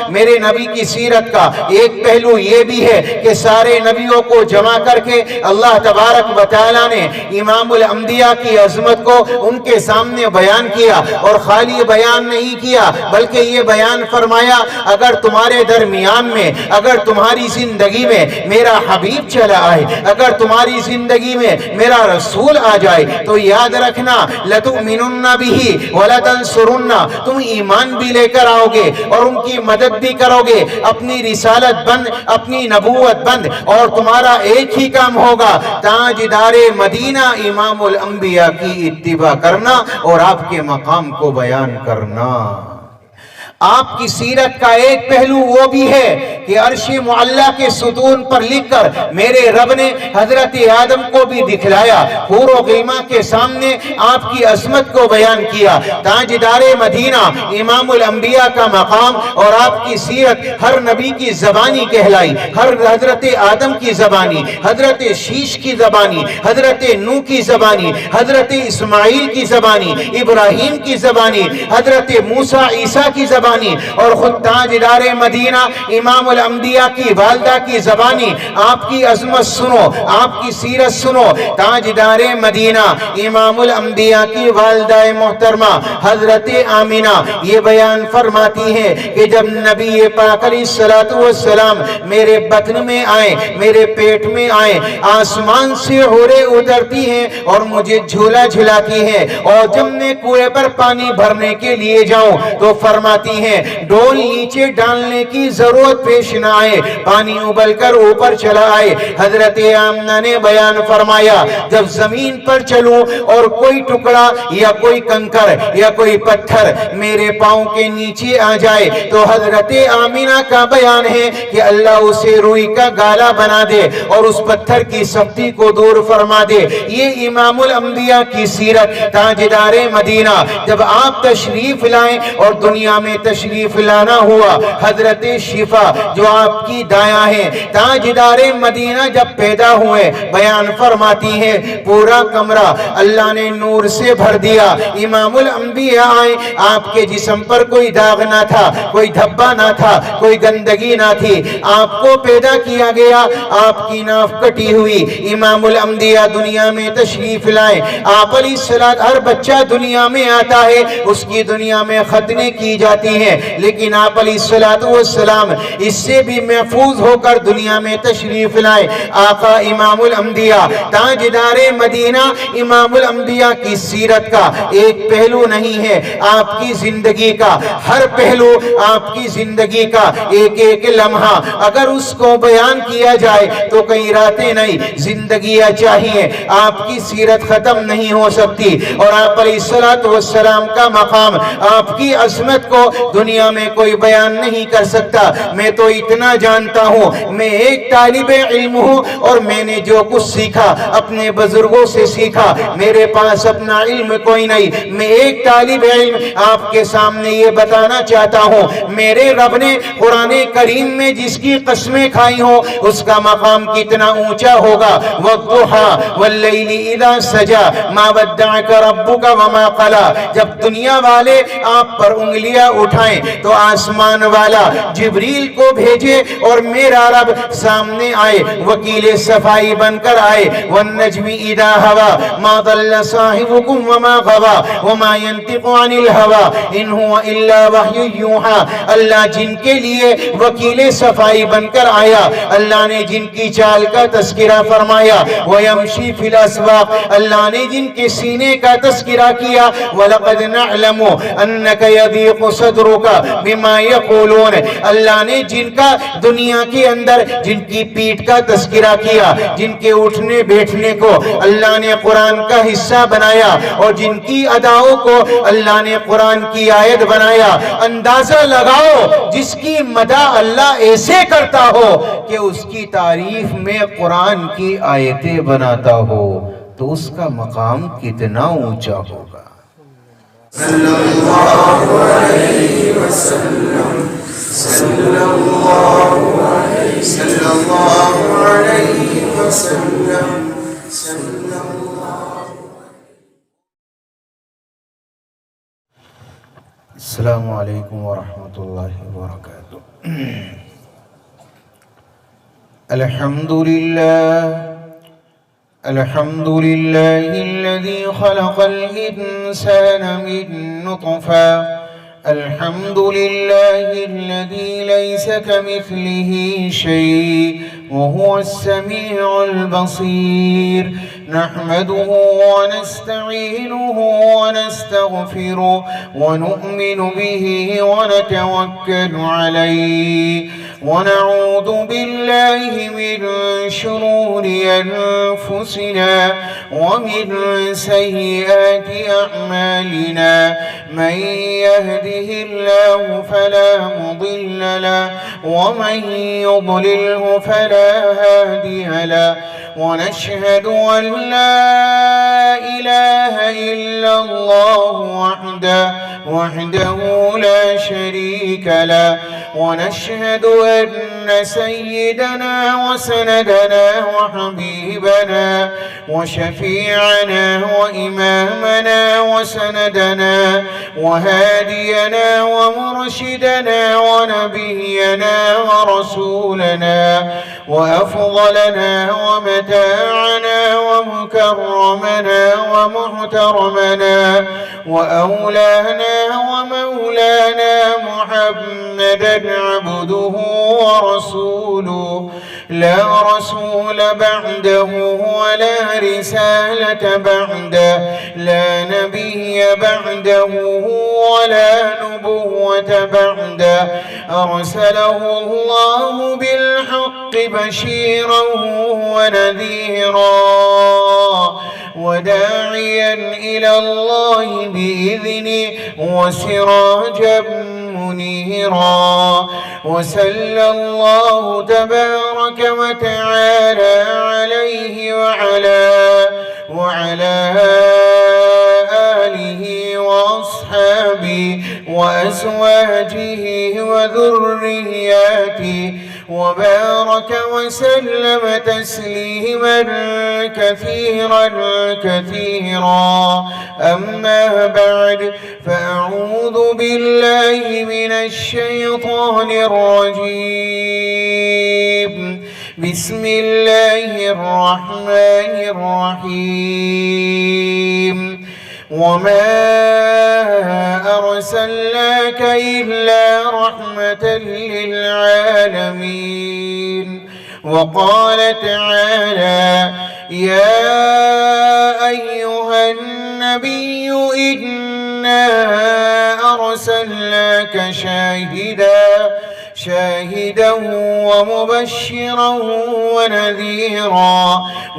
میرے نبی کی سیرت کا ایک پہلو یہ بھی ہے کہ سارے نبیوں کو جمع کر کے اللہ تبارک و تعالیٰ نے امام الانبیاء کی عظمت کو ان کے سامنے بیان کیا، اور خالی بیان نہیں کیا بلکہ یہ بیان فرمایا اگر تمہارے درمیان میں، اگر تمہاری زندگی میں میرا حبیب چلا آئے، اگر تمہاری زندگی میں میرا رسول آ جائے تو یاد رکھنا لَتُؤْمِنُنَّ بِهِ وَلَتَنْصُرُنَّ، تم ایمان بھی لے کر آؤ گے اور ان کی مدد بھی کرو گے، اپنی رسالت بند، اپنی نبوت بند، اور تمہارا ایک ہی کام ہوگا تاجدار مدینہ امام الانبیاء کی اتباع کرنا اور آپ کے مقام کو بیان کرنا۔ آپ کی سیرت کا ایک پہلو وہ بھی ہے کہ عرش معلیٰ کے ستون پر لکھ کر میرے رب نے حضرت آدم کو بھی دکھلایا، حور و غلماں کے سامنے آپ کی عظمت کو بیان کیا، تاجدار مدینہ امام الانبیاء کا مقام اور آپ کی سیرت ہر نبی کی زبانی کہلائی، ہر حضرت آدم کی زبانی، حضرت شیش کی زبانی، حضرت نوح کی زبانی، حضرت اسماعیل کی زبانی، ابراہیم کی زبانی، حضرت موسیٰ عیسیٰ کی زبانی، اور خود تاجدار مدینہ امام الانبیاء کی والدہ کی زبانی۔ آپ کی عظمت سنو، آپ کی سیرت سنو۔ تاجدار مدینہ امام الانبیاء کی والدہ محترمہ حضرت آمینہ یہ بیان فرماتی ہے کہ جب نبی پاک علیہ السلام میرے بطن میں آئے، میرے پیٹ میں آئے، آسمان سے حوریں اترتی ہیں اور مجھے جھولا جھلاتی ہیں، اور جب میں کنویں پر پانی بھرنے کے لیے جاؤں تو فرماتی ہیں ڈول نیچے ڈالنے کی ضرورت پیش نہ آئے، پانی ابل کر اوپر چلا آئے۔ حضرت آمنہ نے بیان فرمایا جب زمین پر چلوں اور کوئی ٹکڑا یا کوئی کنکر یا کوئی پتھر میرے پاؤں کے نیچے آ جائے تو حضرت آمنہ کا بیان ہے کہ اللہ اسے روئی کا گالا بنا دے اور اس پتھر کی سختی کو دور فرما دے۔ یہ امام الانبیاء کی سیرت تاجدار مدینہ۔ جب آپ تشریف لائیں اور دنیا میں تشریف لانا ہوا، حضرت شفا جو آپ کی دایاں ہیں تاجدار مدینہ جب پیدا ہوئے، بیان فرماتی ہیں پورا کمرہ اللہ نے نور سے بھر دیا۔ امام الانبیاء آئے، آپ کے جسم پر کوئی داغ نہ تھا، کوئی دھبا نہ تھا، کوئی گندگی نہ تھی، آپ کو پیدا کیا گیا، آپ کی ناف کٹی ہوئی۔ امام الانبیاء دنیا میں تشریف لائیں، آپ علیہ السلام، ہر بچہ دنیا میں آتا ہے اس کی دنیا میں ختنے کی جاتی ہیں، لیکن آپ علیہ السلام اس سے بھی محفوظ ہو کر دنیا میں تشریف لائے۔ آقا امام الانبیاء تاجدار مدینہ امام الانبیاء کی سیرت کا ایک پہلو نہیں ہے، آپ کی زندگی کا ہر پہلو، آپ کی زندگی کا ایک ایک لمحہ اگر اس کو بیان کیا جائے تو کئی راتیں نہیں، زندگیاں چاہیے، آپ کی سیرت ختم نہیں ہو سکتی۔ اور آپ علیہ السلام کا مقام، آپ کی عظمت کو دنیا میں کوئی بیان نہیں کر سکتا۔ میں تو اتنا جانتا ہوں، میں ایک طالب علم ہوں اور میں نے جو کچھ سیکھا اپنے بزرگوں سے سیکھا، میرے پاس اپنا علم کوئی نہیں، میں ایک طالب علم آپ کے سامنے یہ بتانا چاہتا ہوں میرے رب نے قرآن کریم میں جس کی قسمیں کھائی ہوں اس کا مقام کتنا اونچا ہوگا۔ وَالضُّحَىٰ وَاللَّيْلِ إِذَا سَجَىٰ مَا وَدَّعَكَ رَبُّكَ وَمَا قَلَىٰ۔ جب دنیا والے آپ پر انگلیاں اٹھائیں تو آسمان والا جبریل کو بھیجے اور میرا رب سامنے آئے، وکیل صفائی بن کر آئے۔ وَالنَّجْمِ إِذَا هَوَىٰ مَا ضَلَّ صَاحِبُكُمْ وَمَا غَوَىٰ وَمَا يَنطِقُ عَنِ الْهَوَىٰ إِنْ هُوَ إِلَّا وَحْيٌ يُوحَىٰ۔ اللہ جن کے لیے وکیل صفائی بن کر آیا، اللہ نے جن کی چال کا تذکرہ فرمایا۔ وَيَمْشِي فِي الْأَسْوَاقِ، اللہ نے جن کے سینے کا تذکرہ کیا۔ وَلَقَدْ نَعْلَمُ أَنَّكَ يَضِيقُ صَدْرُكَ بِمَا يَقُولُونَ، اللہ نے جن کا دنیا کے اندر جن کی پیٹھ کا تذکرہ کیا، جن کے اٹھنے بیٹھنے کو اللہ نے قرآن کا حصہ بنایا اور جن کی اداؤں کو اللہ نے قرآن کی آیت بنایا۔ اندازہ لگاؤ جس کی مدح اللہ ایسے کرتا ہو کہ اس کی تعریف میں قرآن کی آیتیں بناتا ہو تو اس کا مقام کتنا اونچا ہوگا۔ صلی اللہ علیہ وسلم، صلی اللہ علیہ وسلم، صلی اللہ۔ السلام علیکم ورحمۃ اللہ وبرکاتہ۔ الحمد لله الذي خلق الإنسان من نطفة. الحمد لله الذي ليس كمثله شيء وهو السميع البصير. نحمده ونستعينه ونستغفره ونؤمن به ونتوكل عليه ونعوذ بالله من شرور أنفسنا ومن سيئات أعمالنا. من يهده الله فلا مضل له ومن يضلله فلا هادي له. ونشهد أن لا إله إلا الله وحده لا شريك له. ونشهد أن سيدنا وسندنا وحبيبنا وشفيعنا وإمامنا وسندنا وهادينا ومرشدنا ونبينا ورسولنا وأفضلنا ومتاعنا ومكرمنا ومحترمنا وأولانا ومولانا محمدا عبده ورسوله لا رسول بعده ولا رسالة بعده لا نبي بعده ولا نبوة بعده. أرسله الله بالحق بشيرا ونذيرا وداعيا إلى الله بإذنه وسراجا منيرا. وصلى الله تبارك وتعالى عليه وعلى آله وأصحابه وأزواجه وذرياته وبارك وسلم تسليما كثيرا. أما بعد فأعوذ بالله من الشيطان الرجيم. بسم الله الرحمن الرحيم. وما أرسلناك إلا رحمة للعالمين. وقال تعالى يا أيها النبي إنا أرسلناك شاهدا ومبشرا ونذيرا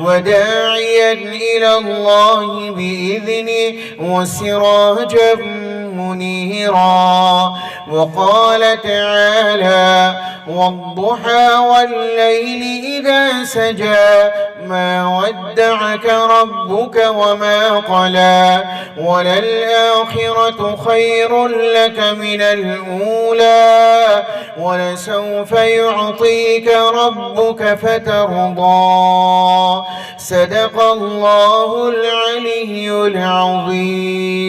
وداعيا إلى الله بإذنه وسراجا منيرا. وقال تعالى والضحى والليل إذا سجى ما ودعك ربك وما قلى وللآخرة خير لك من الأولى ولسوف يعطيك ربك فترضى. صدق الله العلي العظيم.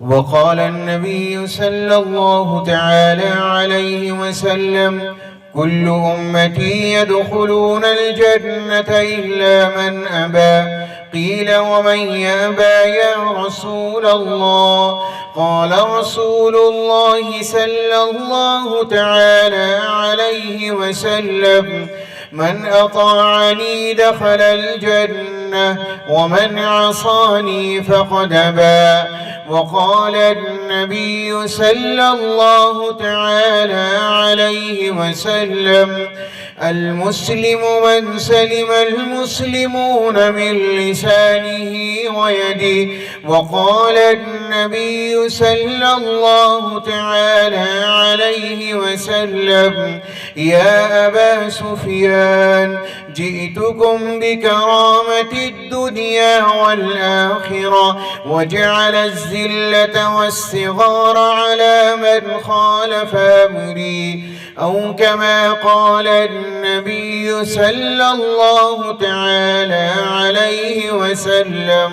وقال النبي صلى الله تعالى عليه وسلم كل أمتي يدخلون الجنة إلا من أبى. قيل ومن يأبى يا رسول الله؟ قال رسول الله صلى الله تعالى عليه وسلم من أطاعني دخل الجنة ومن عصاني فقد أبى. وقال النبي صلى الله تعالى عليه وسلم المسلم من سلم المسلمون من لسانه ويده. وقال النبي صلى الله تعالى عليه وسلم يا أبا سفيان جئتكم بكرامة الدنيا والآخرة وجعل الذلة والصغار على من خالف أمري أو كما قال النبي صلى الله تعالى عليه وسلم.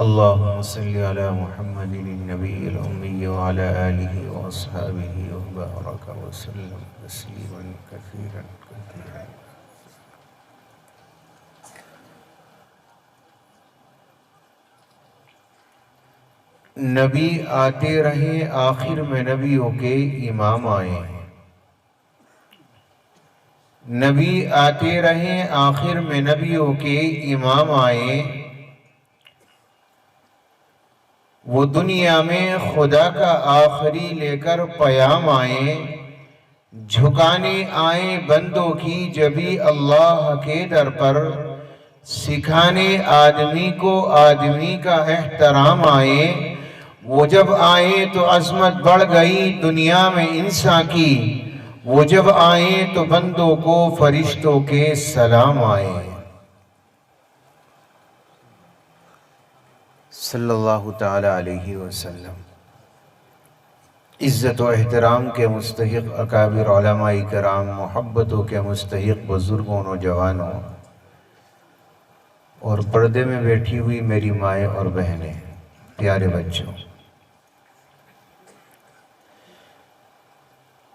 اللهم صل على محمد النبي الأمي وعلى آله وأصحابه وبارك وسلم تسليما كثيرا كثيرا. نبی آتے رہے آخر میں نبیوں کے امام آئے. نبی آتے رہے آخر میں نبیوں کے امام آئے. وہ دنیا میں خدا کا آخری لے کر پیام آئے. جھکانے آئے بندوں کی جبھی اللہ کے در پر. سکھانے آدمی کو آدمی کا احترام آئے. وہ جب آئے تو عظمت بڑھ گئی دنیا میں انسان کی. وہ جب آئے تو بندوں کو فرشتوں کے سلام آئے. صلی اللہ تعالی علیہ وسلم. عزت و احترام کے مستحق اکابر علماء کرام، محبتوں کے مستحق بزرگوں، نوجوانوں اور پردے میں بیٹھی ہوئی میری مائیں اور بہنیں، پیارے بچوں،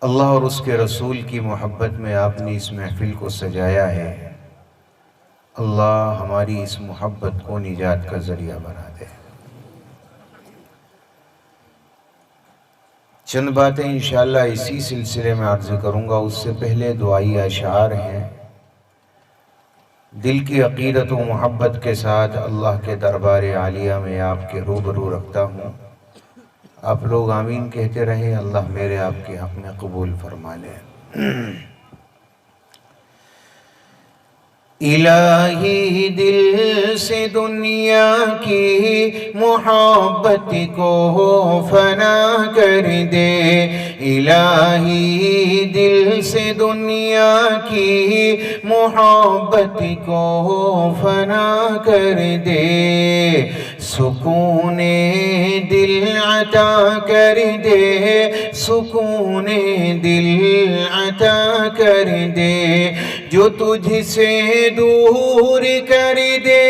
اللہ اور اس کے رسول کی محبت میں آپ نے اس محفل کو سجایا ہے. اللہ ہماری اس محبت کو نجات کا ذریعہ بنا دے. چند باتیں انشاءاللہ اسی سلسلے میں عرض کروں گا. اس سے پہلے دعائی اشعار ہیں. دل کی عقیدت و محبت کے ساتھ اللہ کے دربار عالیہ میں آپ کے روبرو رکھتا ہوں. آپ لوگ آمین کہتے رہیں. اللہ میرے آپ کے حق میں قبول فرما لے. الہی دل سے دنیا کی محبت کو فنا کر دے. الہی دل سے دنیا کی محبت کو فنا کر دے. سکون دل عطا کر دے. سکون دل عطا کر دے. جو تجھ سے دور کر دے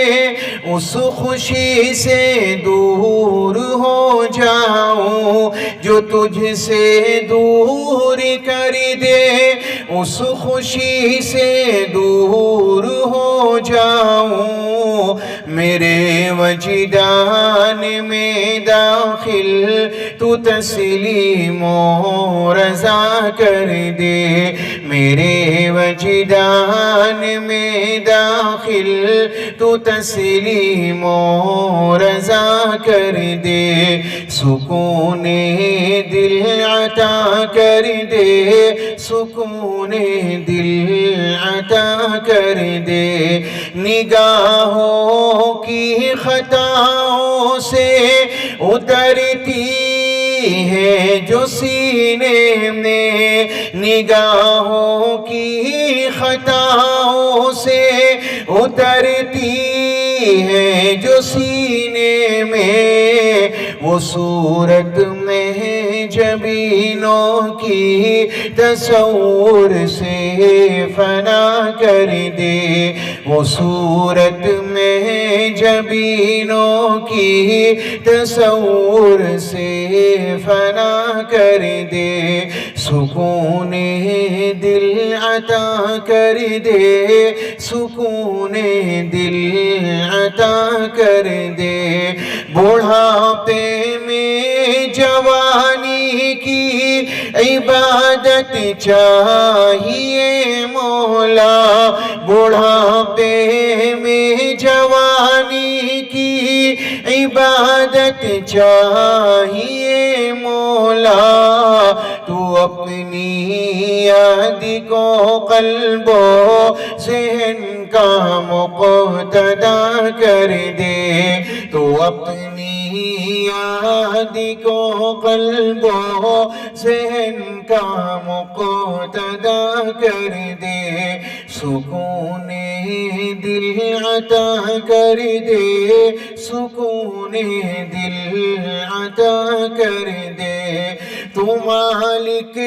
اس خوشی سے دور ہو جاؤں. جو تجھ سے دور کر دے اس خوشی سے دور ہو جاؤں. میرے وجدان میں داخل تو تسلیم و رضا کر دے. میرے وجدان میں داخل تو تسلیم و رضا کر دے. سکون دل عطا کر دے. سکون دل عطا کر دے. نگاہوں کی خطاؤں سے اترتی ہے جو سینے میں. نگاہوں کی خطاؤں سے اترتی ہے جو سینے میں. وہ صورت میں جبینوں کی تصور سے فنا کر دے. وہ صورت میں جبینوں کی تصور سے فنا کر دے. سکون دل عطا کر دے. سکون دل عطا کر دے. بڑھاپے میں جوانی کی عبادت چاہیے مولا. بڑھاپے میں جوانی کی عبادت چاہیے مولا. تو اپنی یاد کو قلب و ذہن کا مقتدا کر دے. تو اپنی یاد کو قلب و ذہن کا مقتدا کر دے. سکون دل عطا کر دے. سکون دل عطا کر دے. تو مالک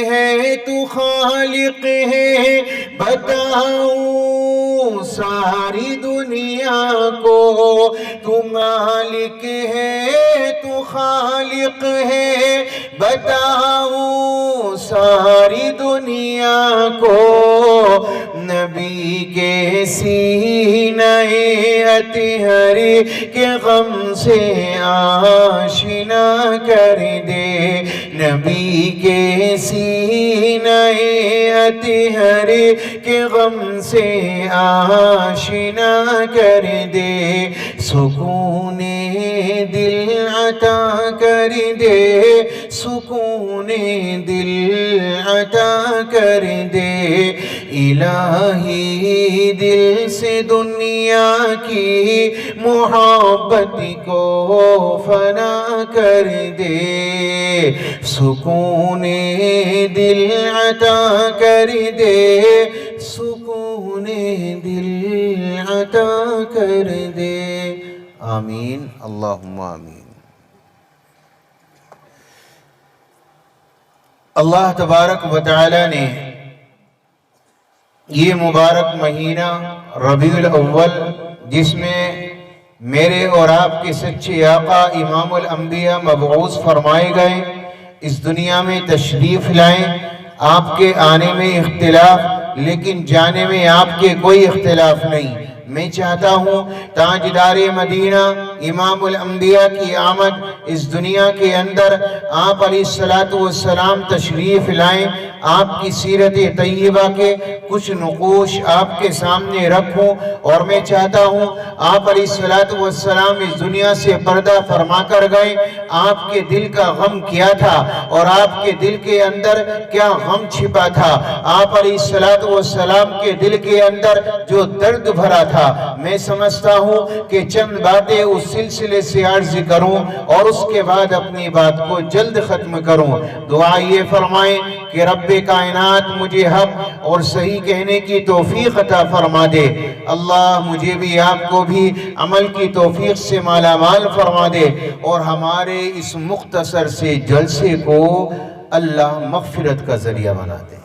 ہے تو خالق ہے بتاؤں ساری دنیا کو تو مالک ہے تو خالق ہے بتاؤں ساری دنیا کو نبی کے سینہ اطہر کے غم سے آشنا کر دے نبی کے سینہ اطہر کے غم سے آشنا کر دے سکون دل عطا کر دے سکون دل عطا کر دے الہی دل سے دنیا کی محبت کو فنا کر دے سکون دل عطا کر دے سکون دل عطا کر دے آمین اللہم آمین۔ اللہ تبارک و تعالی نے یہ مبارک مہینہ ربیع الاول جس میں میرے اور آپ کے سچے آقا امام الانبیاء مبعوث فرمائے گئے اس دنیا میں تشریف لائیں آپ کے آنے میں اختلاف لیکن جانے میں آپ کے کوئی اختلاف نہیں میں چاہتا ہوں تاجدار مدینہ امام الانبیاء کی آمد اس دنیا کے اندر آپ علیہ السلام تشریف لائیں آپ کی سیرت طیبہ کے کچھ نقوش آپ کے سامنے رکھوں اور میں چاہتا ہوں آپ علیہ السلام اس دنیا سے پردہ فرما کر گئے آپ کے دل کا غم کیا تھا اور آپ کے دل کے اندر کیا غم چھپا تھا آپ علیہ السلام کے دل کے اندر جو درد بھرا تھا میں سمجھتا ہوں کہ چند باتیں اس سلسلے سے عرض کروں اور اس کے بعد اپنی بات کو جلد ختم کروں دعا یہ فرمائیں کہ رب کائنات مجھے حق اور صحیح کہنے کی توفیق عطا فرما دے اللہ مجھے بھی آپ کو بھی عمل کی توفیق سے مالا مال فرما دے اور ہمارے اس مختصر سے جلسے کو اللہ مغفرت کا ذریعہ بنا دے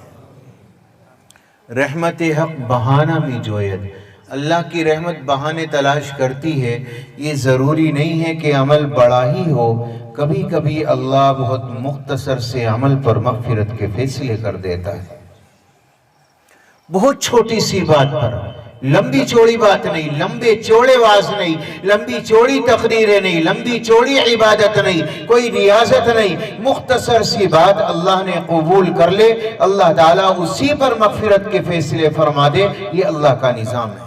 رحمت حق بہانہ بھی جوید اللہ کی رحمت بہانے تلاش کرتی ہے یہ ضروری نہیں ہے کہ عمل بڑا ہی ہو کبھی کبھی اللہ بہت مختصر سے عمل پر مغفرت کے فیصلے کر دیتا ہے بہت چھوٹی سی بات پر لمبی چوڑی بات نہیں لمبے چوڑے واز نہیں لمبی چوڑی تقریریں نہیں لمبی چوڑی عبادت نہیں کوئی ریاضت نہیں مختصر سی بات اللہ نے قبول کر لے اللہ تعالیٰ اسی پر مغفرت کے فیصلے فرما دے یہ اللہ کا نظام ہے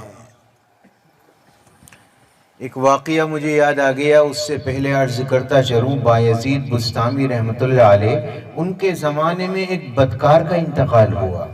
ایک واقعہ مجھے یاد آ گیا اس سے پہلے عرض کرتا چلوں بایزید بستامی رحمت اللہ علیہ ان کے زمانے میں ایک بدکار کا انتقال ہوا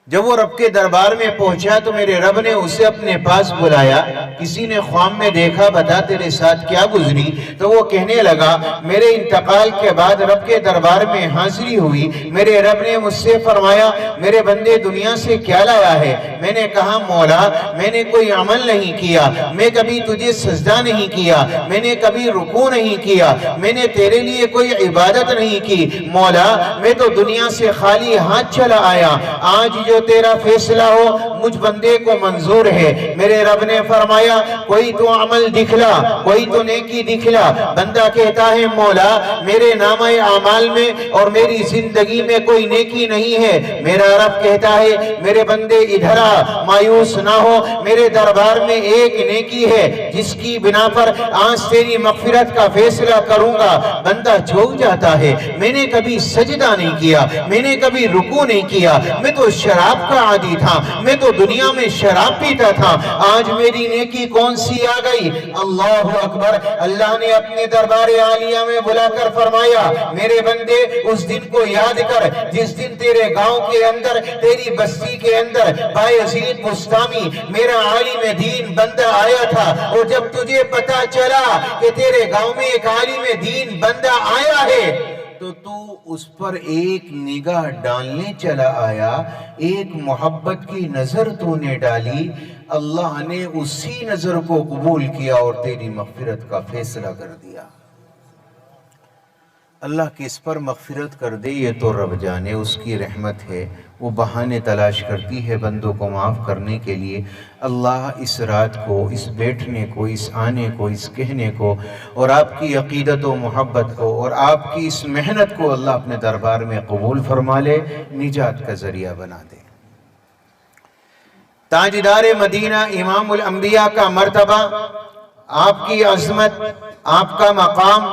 جب وہ رب کے دربار میں پہنچا تو میرے رب نے اسے اپنے پاس بلایا کسی نے خواب میں دیکھا بتا تیرے ساتھ کیا گزری تو وہ کہنے لگا میرے انتقال کے بعد رب کے دربار میں حاضری ہوئی میرے رب نے مجھ سے فرمایا میرے بندے دنیا سے کیا لایا ہے میں نے کہا مولا میں نے کوئی عمل نہیں کیا میں کبھی تجھے سجدہ نہیں کیا میں نے کبھی رکوع نہیں کیا میں نے تیرے لیے کوئی عبادت نہیں کی مولا میں تو دنیا سے خالی ہاتھ چلا آیا آج جو تیرا فیصلہ ہو مجھ بندے کو منظور ہے میرے رب نے فرمایا کوئی تو عمل دکھلا کوئی تو نیکی دکھلا بندہ کہتا ہے مولا میرے نامہ اعمال میں اور میری زندگی میں کوئی نیکی نہیں ہے میرا رب کہتا ہے میرے بندے ادھر آ مایوس نہ ہو میرے دربار میں ایک نیکی ہے جس کی بنا پر آج تیری مغفرت کا فیصلہ کروں گا بندہ جھوک جاتا ہے میں نے کبھی سجدہ نہیں کیا میں نے کبھی رکوع نہیں کیا میں تو شراب کا عادی تھا میں تو دنیا میں شراب پیتا تھا آج میری نیکی کون سی آ گئی اللہ اکبر اللہ نے اپنے دربار عالیہ میں بلا کر فرمایا میرے بندے اس دن کو یاد کر جس دن تیرے گاؤں کے اندر تیری بستی کے اندر بایزید بستامی میرا عالم دین بندہ آیا تھا اور جب تجھے پتا چلا کہ تیرے گاؤں میں ایک عالم دین بندہ آیا ہے تو اس پر ایک نگاہ ڈالنے چلا آیا ایک محبت کی نظر تو نے ڈالی اللہ نے اسی نظر کو قبول کیا اور تیری مغفرت کا فیصلہ کر دیا اللہ کس پر مغفرت کر دے یہ تو رب جانے، اس کی رحمت ہے، وہ بہانے تلاش کرتی ہے بندوں کو معاف کرنے کے لیے۔ اللہ اس رات کو، اس بیٹھنے کو، اس آنے کو، اس کہنے کو، اور آپ کی عقیدت و محبت کو اور آپ کی اس محنت کو اللہ اپنے دربار میں قبول فرما لے، نجات کا ذریعہ بنا دے۔ تاجدار مدینہ امام الانبیاء کا مرتبہ، آپ کی عظمت، آپ کا مقام،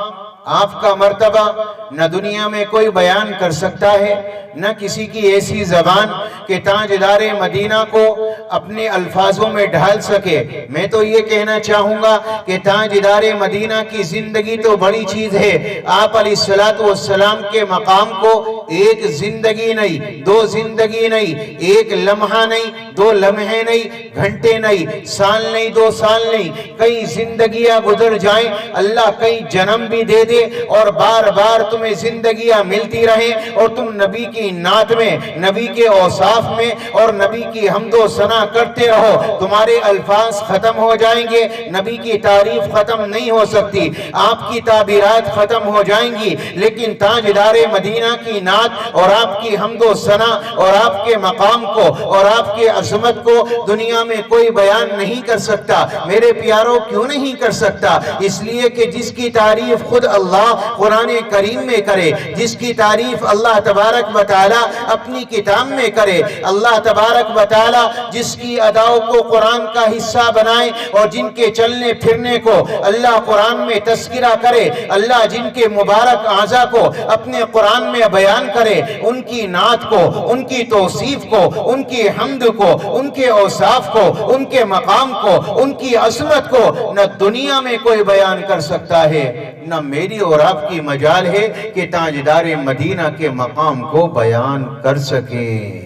آپ کا مرتبہ نہ دنیا میں کوئی بیان کر سکتا ہے، نہ کسی کی ایسی زبان کہ تاجدار مدینہ کو اپنے الفاظوں میں ڈھال سکے۔ میں تو یہ کہنا چاہوں گا کہ تاجدار مدینہ کی زندگی تو بڑی چیز ہے۔ آپ علیہ السلام کے مقام کو ایک زندگی نہیں، دو زندگی نہیں، ایک لمحہ نہیں، دو لمحے نہیں، گھنٹے نہیں، سال نہیں، دو سال نہیں، کئی زندگیاں گزر جائیں، اللہ کئی جنم بھی دے دے اور بار بار تمہیں زندگیاں ملتی رہیں اور تم نبی کی نعت میں، نبی کے اوصاف میں اور نبی کی حمد و ثنا کرتے رہو، تمہارے الفاظ ختم ہو جائیں گے، نبی کی تعریف ختم نہیں ہو سکتی، آپ کی تعبیرات ختم ہو جائیں گی، لیکن تاجدار مدینہ کی نعت اور آپ کی حمد و ثنا اور آپ کے مقام کو اور آپ کے عظمت کو دنیا میں کوئی بیان نہیں کر سکتا۔ میرے پیاروں، کیوں نہیں کر سکتا؟ اس لیے کہ جس کی تعریف خود اللہ قرآن کریم میں کرے، جس کی تعریف اللہ تبارک و تعالی اپنی کتاب میں کرے، اللہ تبارک و تعالی جس کی اداؤں کو قرآن کا حصہ بنائے اور جن کے چلنے پھرنے کو اللہ قرآن میں تذکرہ کرے، اللہ جن کے مبارک اعضاء کو اپنے قرآن میں بیان کرے، ان کی نعت کو، ان کی توصیف کو، ان کی حمد کو، ان کے اوصاف کو، ان کے مقام کو، ان کی عظمت کو نہ دنیا میں کوئی بیان کر سکتا ہے، نہ میری اور آپ کی مجال ہے کہ تاجدار مدینہ کے مقام کو بیان کر سکے۔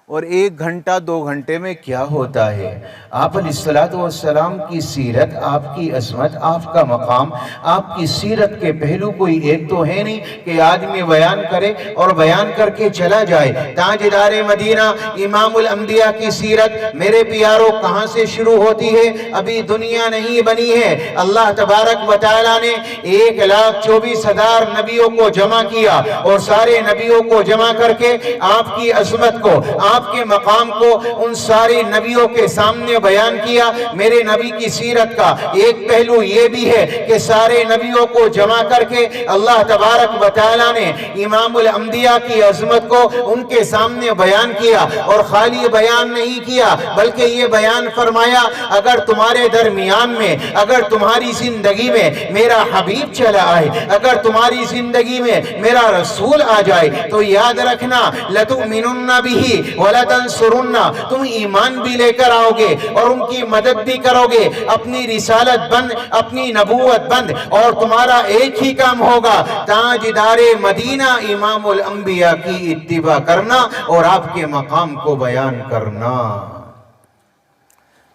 اور ایک گھنٹہ دو گھنٹے میں کیا ہوتا ہے؟ آپ علیہ السلام کی سیرت، آپ کی عظمت، آپ کا مقام، آپ کی سیرت کے پہلو کوئی ایک تو ہے نہیں کہ آدمی بیان کرے اور بیان کر کے چلا جائے۔ تاجدار مدینہ امام الانبیاء کی سیرت میرے پیاروں کہاں سے شروع ہوتی ہے؟ ابھی دنیا نہیں بنی ہے، اللہ تبارک و تعالیٰ نے 1,24,000 نبیوں کو جمع کیا اور سارے نبیوں کو جمع کر کے آپ کی عظمت کو، آپ کے مقام کو ان سارے نبیوں کے سامنے بیان کیا۔ میرے نبی کی سیرت کا ایک پہلو یہ بھی ہے کہ سارے نبیوں کو جمع کر کے اللہ تبارک و تعالیٰ نے امام الانبیاء کی عظمت کو ان کے سامنے بیان کیا، اور خالی بیان نہیں کیا بلکہ یہ بیان فرمایا، اگر تمہارے درمیان میں، اگر تمہاری زندگی میں میرا حبیب چلا آئے، اگر تمہاری زندگی میں میرا رسول آ جائے تو یاد رکھنا، لَتُؤْمِنُنَّ بِهِ وَلَتَنْصُرُنَّ، تم ایمان بھی لے کر آؤ گے اور ان کی مدد بھی کرو گے، اپنی رسالت بند، اپنی نبوت بند، اور تمہارا ایک ہی کام ہوگا، تاجدار مدینہ امام الانبیاء کی اتباع کرنا اور آپ کے مقام کو بیان کرنا۔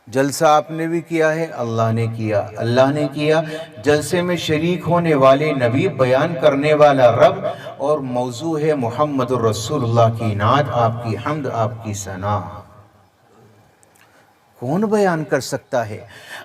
جلسہ آپ نے بھی کیا ہے، اللہ نے کیا، اللہ نے کیا، جلسے میں شریک ہونے والے نبی، بیان کرنے والا رب، اور موضوع ہے محمد الرسول اللہ کی نعت، آپ کی حمد، آپ کی ثنا۔ کون بیان کر سکتا ہے؟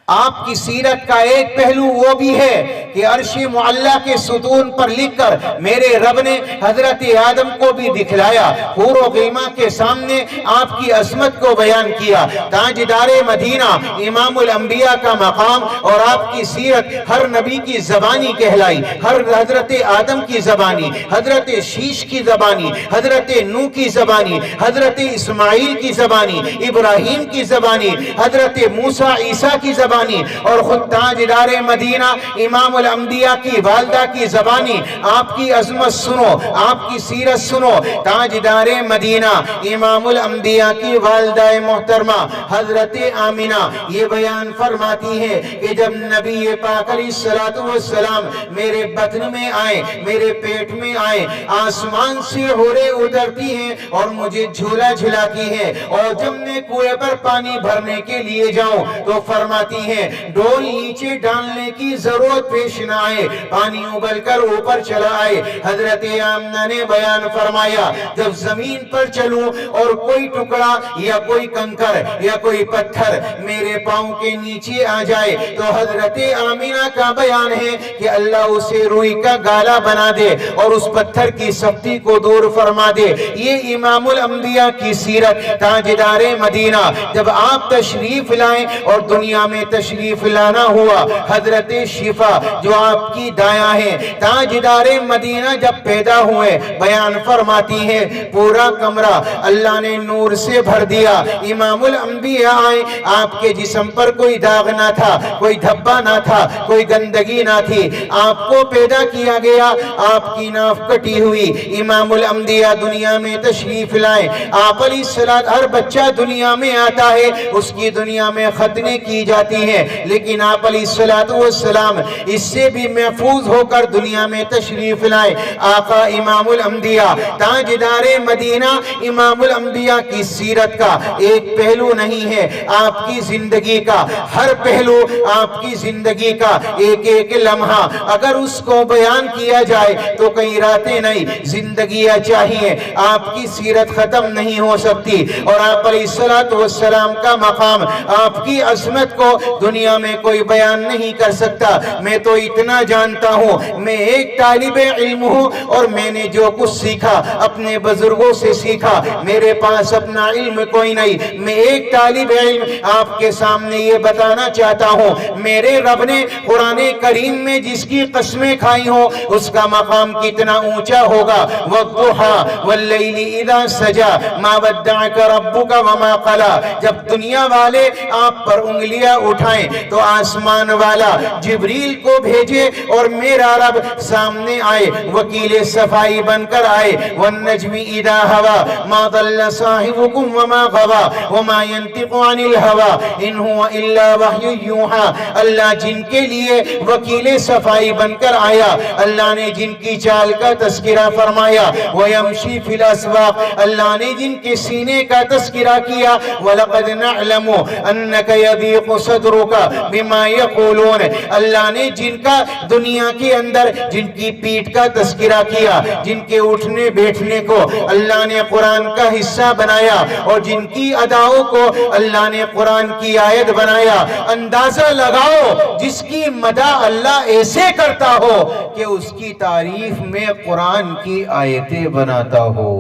آپ کی سیرت کا ایک پہلو وہ بھی ہے کہ عرش معلیٰ کے ستون پر لکھ کر میرے رب نے حضرت آدم کو بھی دکھلایا، حور و غیمہ کے سامنے آپ کی عظمت کو بیان کیا۔ تاجدار مدینہ امام الانبیاء کا مقام اور آپ کی سیرت ہر نبی کی زبانی کہلائی، ہر حضرت آدم کی زبانی، حضرت شیش کی زبانی، حضرت نوح کی زبانی، حضرت اسماعیل کی زبانی، ابراہیم کی زبانی، حضرت موسیٰ عیسیٰ کی زبانی، اور خود تاجدار مدینہ امام الانبیاء کی والدہ کی زبانی۔ آپ کی عظمت سنو، آپ کی سیرت سنو۔ تاجدار مدینہ امام الانبیاء کی والدہ محترمہ حضرت آمنہ یہ بیان فرماتی ہے کہ جب نبی پاک علیہ السلام میرے بطن میں آئے، میرے پیٹ میں آئے، آسمان سے حوریں اترتی ہیں اور مجھے جھولا جھلاتی ہیں، اور جب میں کنویں پر پانی بھرنے کرنے کے لیے جاؤں تو فرماتی ہیں ڈول نیچے ڈالنے کی ضرورت پیش نہ آئے، پانی ابل کر اوپر چلا آئے۔ حضرت آمنہ نے بیان فرمایا جب زمین پر چلوں اور کوئی ٹکڑا یا کوئی کنکر یا کوئی پتھر میرے پاؤں کے نیچے آ جائے تو حضرت آمنہ کا بیان ہے کہ اللہ اسے روئی کا گالا بنا دے اور اس پتھر کی سختی کو دور فرما دے۔ یہ امام الانبیاء کی سیرت، تاجدار مدینہ جب آپ تشریف لائیں اور دنیا میں تشریف لانا ہوا، حضرت شفا جو آپ کی دایاں ہیں تاجدار مدینہ جب پیدا ہوئے، بیان فرماتی ہیں پورا کمرہ اللہ نے نور سے بھر دیا۔ امام الانبیاء آئے، آپ کے جسم پر کوئی داغ نہ تھا، کوئی دھبا نہ تھا، کوئی گندگی نہ تھی، آپ کو پیدا کیا گیا، آپ کی ناف کٹی ہوئی۔ امام الانبیاء دنیا میں تشریف لائے، آپ علیہ السلام، ہر بچہ دنیا میں آتا ہے اس کی دنیا میں ختنیں کی جاتی ہیں، لیکن آپ علیہ السلام اس سے بھی محفوظ ہو کر دنیا میں تشریف لائے۔ آقا امام الانبیاء تاجدار مدینہ، امام الانبیاء کی سیرت کا ایک پہلو نہیں ہے، آپ کی زندگی کا ہر پہلو، آپ کی زندگی کا ایک ایک لمحہ اگر اس کو بیان کیا جائے تو کئی راتیں نہیں، زندگیاں چاہیے، آپ کی سیرت ختم نہیں ہو سکتی۔ اور آپ علیہ السلام کا مقام، آپ کی عظمت کو دنیا میں کوئی بیان نہیں کر سکتا۔ میں تو اتنا جانتا ہوں، میں ایک طالب علم ہوں اور میں نے جو کچھ سیکھا اپنے بزرگوں سے سیکھا، میرے پاس اپنا علم کوئی نہیں، میں ایک طالب علم آپ کے سامنے یہ بتانا چاہتا ہوں، میرے رب نے قرآن کریم میں جس کی قسمیں کھائی ہوں اس کا مقام کتنا اونچا ہوگا۔ وَالضُّحَىٰ وَاللَّيْلِ إِذَا سَجَىٰ مَا وَدَّعَكَ رَبُّكَ وَمَا قَلَىٰ۔ جب دنیا والے آپ پر انگلیاں اٹھائیں تو آسمان والا جبریل کو بھیجے اور میرا رب سامنے آئے، وکیل صفائی بن کر آئے۔ وَالنَّجْمِ إِذَا هَوَىٰ مَا ضَلَّ صَاحِبُكُمْ وَمَا غَوَىٰ وَمَا يَنطِقُ عَنِ الْهَوَىٰ إِنْ هُوَ إِلَّا وَحْيٌ يُوحَىٰ۔ اللہ جن کے لیے وکیل صفائی بن کر آیا، اللہ نے جن کی چال کا تذکرہ فرمایا۔ وَيَمْشِي فِي الْأَسْوَاقِ، اللہ نے جن کے سینے کا تذکرہ کیا۔ وَلَقَدْ نَعْلَمُ أَنَّكَ يَضِيقُ صَدْرُكَ بِمَا يَقُولُونَ، اللہ نے جن کا دنیا کے اندر جن کی پیٹھ کا تذکرہ کیا، جن کے اٹھنے بیٹھنے کو اللہ نے قرآن کا حصہ بنایا اور جن کی اداؤں کو اللہ نے قرآن کی آیت بنایا۔ اندازہ لگاؤ جس کی مدح اللہ ایسے کرتا ہو کہ اس کی تعریف میں قرآن کی آیتیں بناتا ہو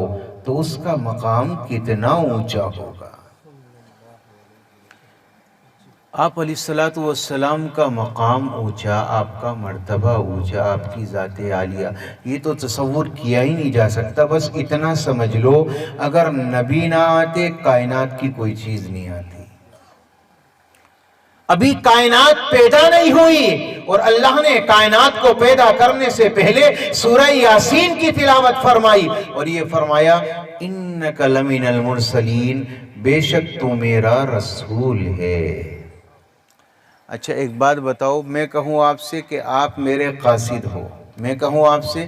تو اس کا مقام کتنا اونچا ہوگا۔ آپ علیہ السلام کا مقام اونچا، آپ کا مرتبہ اونچا، آپ کی ذات عالیہ، یہ تو تصور کیا ہی نہیں جا سکتا۔ بس اتنا سمجھ لو اگر نبی نہ آتے کائنات کی کوئی چیز نہیں آتی۔ ابھی کائنات پیدا نہیں ہوئی اور اللہ نے کائنات کو پیدا کرنے سے پہلے سورہ یاسین کی تلاوت فرمائی اور یہ فرمایا اِنَّكَ لَمِنَ الْمُرْسَلِينَ، بے شک تو میرا رسول ہے۔ اچھا ایک بات بتاؤ، میں کہوں آپ سے کہ آپ میرے قاصد ہو، میں کہوں آپ سے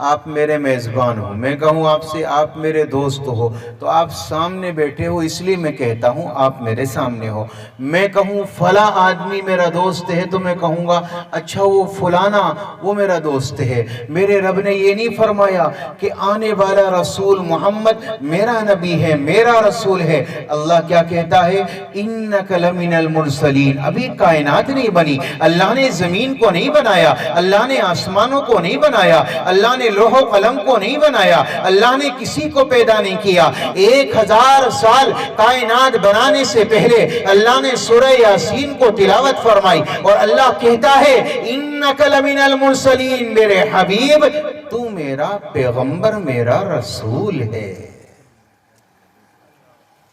آپ میرے میزبان ہو، میں کہوں آپ سے آپ میرے دوست ہو، تو آپ سامنے بیٹھے ہو اس لیے میں کہتا ہوں آپ میرے سامنے ہو۔ میں کہوں فلاں آدمی میرا دوست ہے تو میں کہوں گا اچھا وہ فلانا وہ میرا دوست ہے۔ میرے رب نے یہ نہیں فرمایا کہ آنے والا رسول محمد میرا نبی ہے، میرا رسول ہے۔ اللہ کیا کہتا ہے؟ اِنَّكَ لَمِنَ الْمُرْسَلِينَ۔ ابھی کائنات نہیں بنی، اللہ نے زمین کو نہیں بنایا، اللہ نے آسمانوں کو نہیں بنایا، اللہ نے لوح و قلم کو نہیں بنایا، اللہ نے کسی کو پیدا نہیں کیا۔ 1000 سال کائنات بنانے سے پہلے اللہ نے سورہ یاسین کو تلاوت فرمائی اور اللہ کہتا ہے اِنَّكَ لَمِنَ الْمُرْسَلِينَ، میرے حبیب تو میرا پیغمبر، میرا رسول ہے۔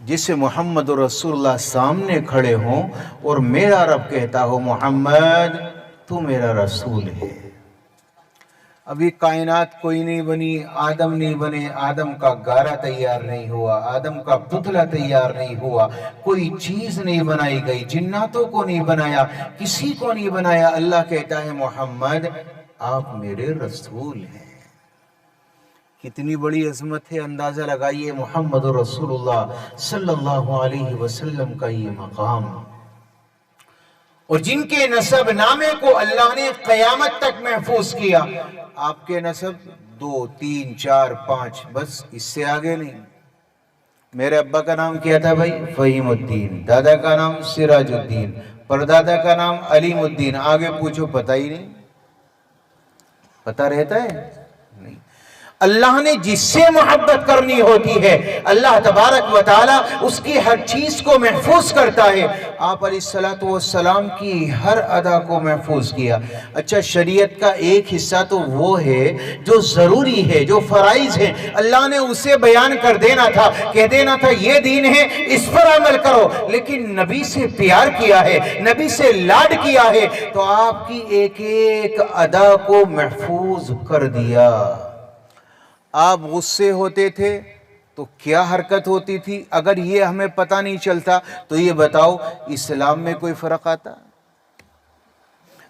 جسے محمد رسول اللہ سامنے کھڑے ہوں اور میرا رب کہتا ہو محمد تو میرا رسول ہے۔ ابھی کائنات کوئی نہیں بنی، آدم نہیں بنے، آدم کا گارہ تیار نہیں ہوا، آدم کا پتلا تیار نہیں ہوا، کوئی چیز نہیں بنائی گئی، جناتوں کو نہیں بنایا، کسی کو نہیں بنایا۔ اللہ کہتا ہے محمد آپ میرے رسول ہیں۔ کتنی بڑی عظمت ہے، اندازہ لگائیے محمد رسول اللہ صلی اللہ علیہ وسلم کا یہ مقام، اور جن کے نسب نامے کو اللہ نے قیامت تک محفوظ کیا۔ آپ کے نسب 2 3 4 5 بس، اس سے آگے نہیں۔ میرے ابا کا نام کیا تھا بھائی؟ فہیم الدین، دادا کا نام سراج الدین، پردادا کا نام علیم الدین، آگے پوچھو پتہ ہی نہیں۔ پتہ رہتا ہے؟ نہیں۔ اللہ نے جس سے محبت کرنی ہوتی ہے اللہ تبارک و تعالی اس کی ہر چیز کو محفوظ کرتا ہے۔ آپ علیہ السلام کی ہر ادا کو محفوظ کیا۔ اچھا، شریعت کا ایک حصہ تو وہ ہے جو ضروری ہے، جو فرائض ہیں، اللہ نے اسے بیان کر دینا تھا، کہہ دینا تھا یہ دین ہے، اس پر عمل کرو، لیکن نبی سے پیار کیا ہے، نبی سے لاڈ کیا ہے، تو آپ کی ایک ایک ادا کو محفوظ کر دیا۔ آپ غصے ہوتے تھے تو کیا حرکت ہوتی تھی؟ اگر یہ ہمیں پتہ نہیں چلتا تو یہ بتاؤ اسلام میں کوئی فرق آتا؟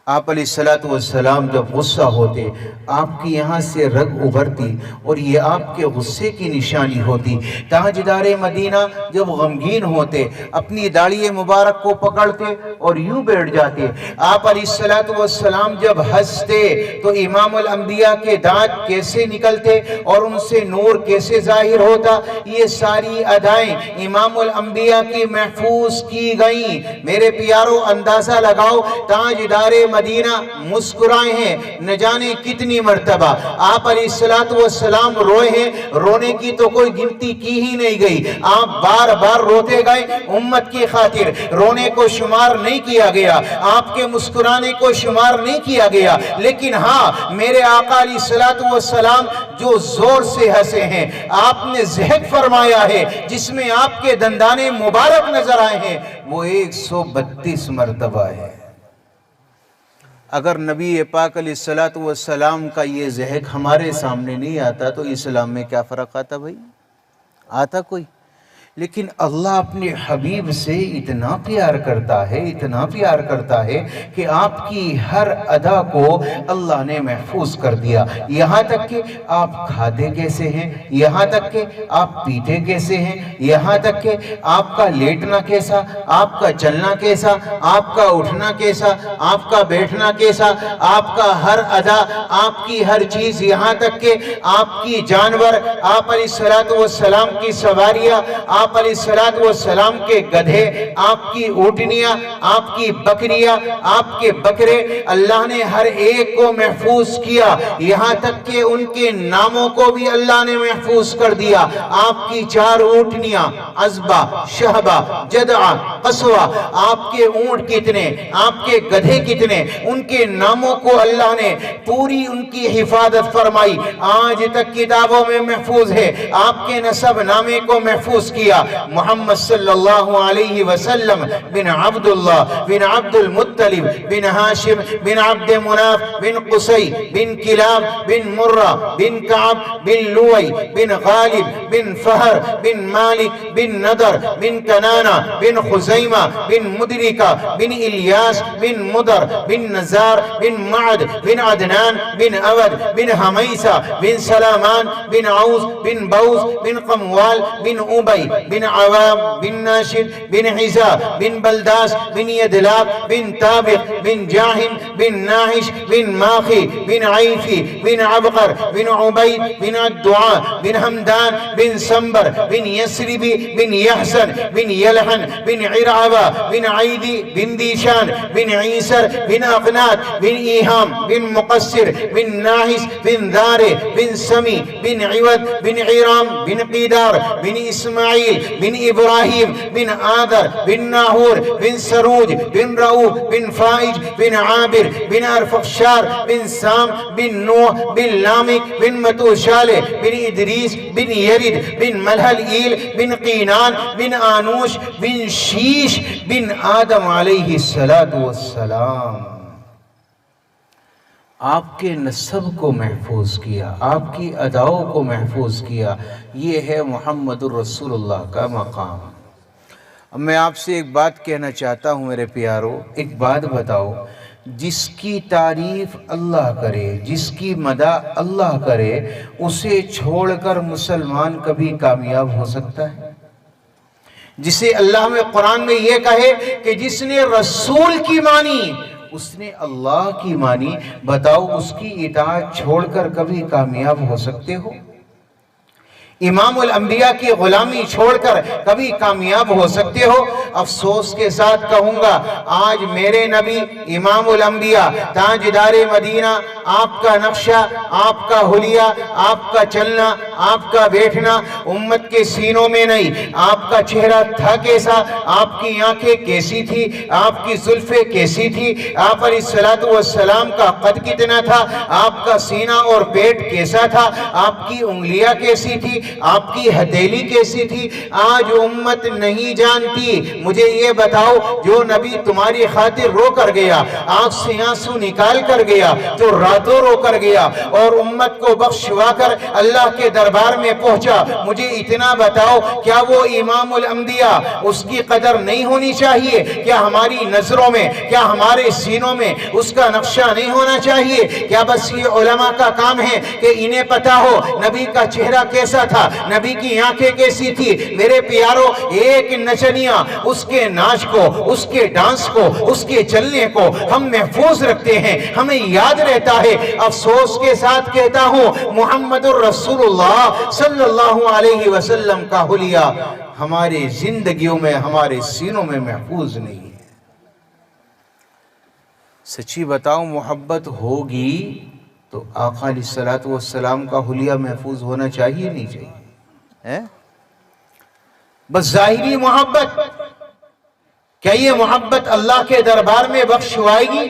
آپ علیہ السلام جب غصہ ہوتے آپ کی یہاں سے رگ ابھرتی اور یہ آپ کے غصے کی نشانی ہوتی۔ تاجدار مدینہ جب غمگین ہوتے اپنی داڑھی مبارک کو پکڑتے اور یوں بیٹھ جاتے۔ آپ علیہ السلام جب ہنستے تو امام الانبیاء کے دانت کیسے نکلتے اور ان سے نور کیسے ظاہر ہوتا، یہ ساری ادائیں امام الانبیاء کی محفوظ کی گئیں۔ میرے پیارو اندازہ لگاؤ، تاجدار مدینہ مسکرائے ہیں نہ جانے کتنی مرتبہ، آپ علیہ السلام روئے ہیں، رونے کی تو کوئی گنتی کی ہی نہیں گئی، آپ بار بار روتے گئے امت کی خاطر، رونے کو شمار نہیں کیا گیا، آپ کے مسکرانے کو شمار نہیں کیا گیا، لیکن ہاں میرے آقا علیہ السلام جو زور سے ہنسے ہیں، آپ نے ضحک فرمایا ہے جس میں آپ کے دندانے مبارک نظر آئے ہیں، وہ 132 مرتبہ ہے۔ اگر نبی پاک علیہ السلام کا یہ ضحک ہمارے سامنے نہیں آتا تو اسلام میں کیا فرق آتا بھائی؟ آتا کوئی؟ لیکن اللہ اپنے حبیب سے اتنا پیار کرتا ہے، اتنا پیار کرتا ہے کہ آپ کی ہر ادا کو اللہ نے محفوظ کر دیا، یہاں تک کہ آپ کھاتے کیسے ہیں، یہاں تک کہ آپ پیتے کیسے ہیں، یہاں تک کہ آپ کا لیٹنا کیسا، آپ کا چلنا کیسا، آپ کا اٹھنا کیسا، آپ کا بیٹھنا کیسا، آپ کا ہر ادا، آپ کی ہر چیز، یہاں تک کہ آپ کی جانور، آپ علیہ السلام کی سواریاں، آپ علیہ السلام کے گدھے، آپ کی اونٹنیاں، آپ کی بکریاں، آپ کے بکرے، اللہ نے ہر ایک کو محفوظ کیا، یہاں تک کہ ان کے ناموں کو بھی اللہ نے محفوظ کر دیا۔ آپ کی 4 اونٹنیاں، عزبہ، شہبہ، جدعہ، قصوہ، آپ کے اونٹ کتنے، آپ کے گدھے کتنے، ان کے ناموں کو اللہ نے پوری ان کی حفاظت فرمائی، آج تک کتابوں میں محفوظ ہے۔ آپ کے نسب نامے کو محفوظ کیا، محمد صلی اللہ علیہ وسلم بن عبداللہ بن عبد المطلب بن ہاشم بن عبد مناف بن قصی بن کلاب بن مرہ بن کعب بن لوئی بن غالب بن فہر بن مالک بن نضر بن کنانہ بن خزیمہ بن مدرکہ بن الیاس بن مدر بن نزار بن معد بن عدنان بن اود بن حمیسہ بن سلامان بن عوز بن بوز بن قموال بن عبی بن عوام بن ناشد بن عزا بن بلداس بن یدلاب بن طابق بن جاہم بن ناحش بن ماخی بن عیفی بن عبقر بن عبید بن الدعاء بن حمدان بن سنبر بن یسربی بن یحسن بن یلحن بن عرعبہ بن عیدی بن دیشان بن عیسر بن اقنات بن ایہام بن مقصر بن ناحس بن دارے بن سمی بن عود بن عرام بن قیدار بن اسماعیل بن ابراہیم بن آدر بن ناہور بن سروج بن رؤوف بن فائج بن عابر بن ارفخشار بن سام بن نوح بن لامک بن متوشالہ بن ادریس بن یرد بن ملحل ایل بن قینان بن آنوش بن شیش بن آدم علیہ السلام۔ آپ کے نسب کو محفوظ کیا، آپ کی اداؤں کو محفوظ کیا، یہ ہے محمد الرسول اللہ کا مقام۔ اب میں آپ سے ایک بات کہنا چاہتا ہوں میرے پیارو، ایک بات بتاؤ، جس کی تعریف اللہ کرے، جس کی مدح اللہ کرے، اسے چھوڑ کر مسلمان کبھی کامیاب ہو سکتا ہے؟ جسے اللہ میں قرآن میں یہ کہے کہ جس نے رسول کی مانی اس نے اللہ کی مانی، بتاؤ اس کی اطاعت چھوڑ کر کبھی کامیاب ہو سکتے ہو؟ امام الانبیاء کی غلامی چھوڑ کر کبھی کامیاب ہو سکتے ہو؟ افسوس کے ساتھ کہوں گا، آج میرے نبی امام الانبیاء تاجدار مدینہ، آپ کا نقشہ، آپ کا حلیہ، آپ کا چلنا، آپ کا بیٹھنا امت کے سینوں میں نہیں۔ آپ کا چہرہ تھا کیسا، آپ کی آنکھیں کیسی تھی، آپ کی زلفیں کیسی تھی، آپ علیہ السلام کا قد کتنا تھا، آپ کا سینہ اور پیٹ کیسا تھا، آپ کی انگلیاں کیسی تھی، آپ کی ہتھیلی کیسی تھی، آج امت نہیں جانتی۔ مجھے یہ بتاؤ، جو نبی تمہاری خاطر رو کر گیا، آنکھ سے آنسو نکال کر گیا، جو راتوں رو کر گیا اور امت کو بخشوا کر اللہ کے دربار میں پہنچا، مجھے اتنا بتاؤ، کیا وہ امام الانبیاء اس کی قدر نہیں ہونی چاہیے؟ کیا ہماری نظروں میں، کیا ہمارے سینوں میں اس کا نقشہ نہیں ہونا چاہیے؟ کیا بس یہ علماء کا کام ہے کہ انہیں پتا ہو نبی کا چہرہ کیسا تھا، نبی کی آنکھیں کیسی تھی؟ میرے پیارو، ایک نچنیاں اس کے ناچ کو، اس کے ڈانس کو، اس کے چلنے کو ہم محفوظ رکھتے ہیں، ہمیں یاد رہتا ہے۔ افسوس کے ساتھ کہتا ہوں، محمد الرسول اللہ صلی اللہ علیہ وسلم کا حلیہ ہماری زندگیوں میں، ہمارے سینوں میں محفوظ نہیں ہے۔ سچی بتاؤ، محبت ہوگی تو آقا علیہ السلام کا حلیہ محفوظ ہونا چاہیے نہیں چاہیے؟ بس ظاہری محبت، کیا یہ محبت اللہ کے دربار میں بخشوائے گی؟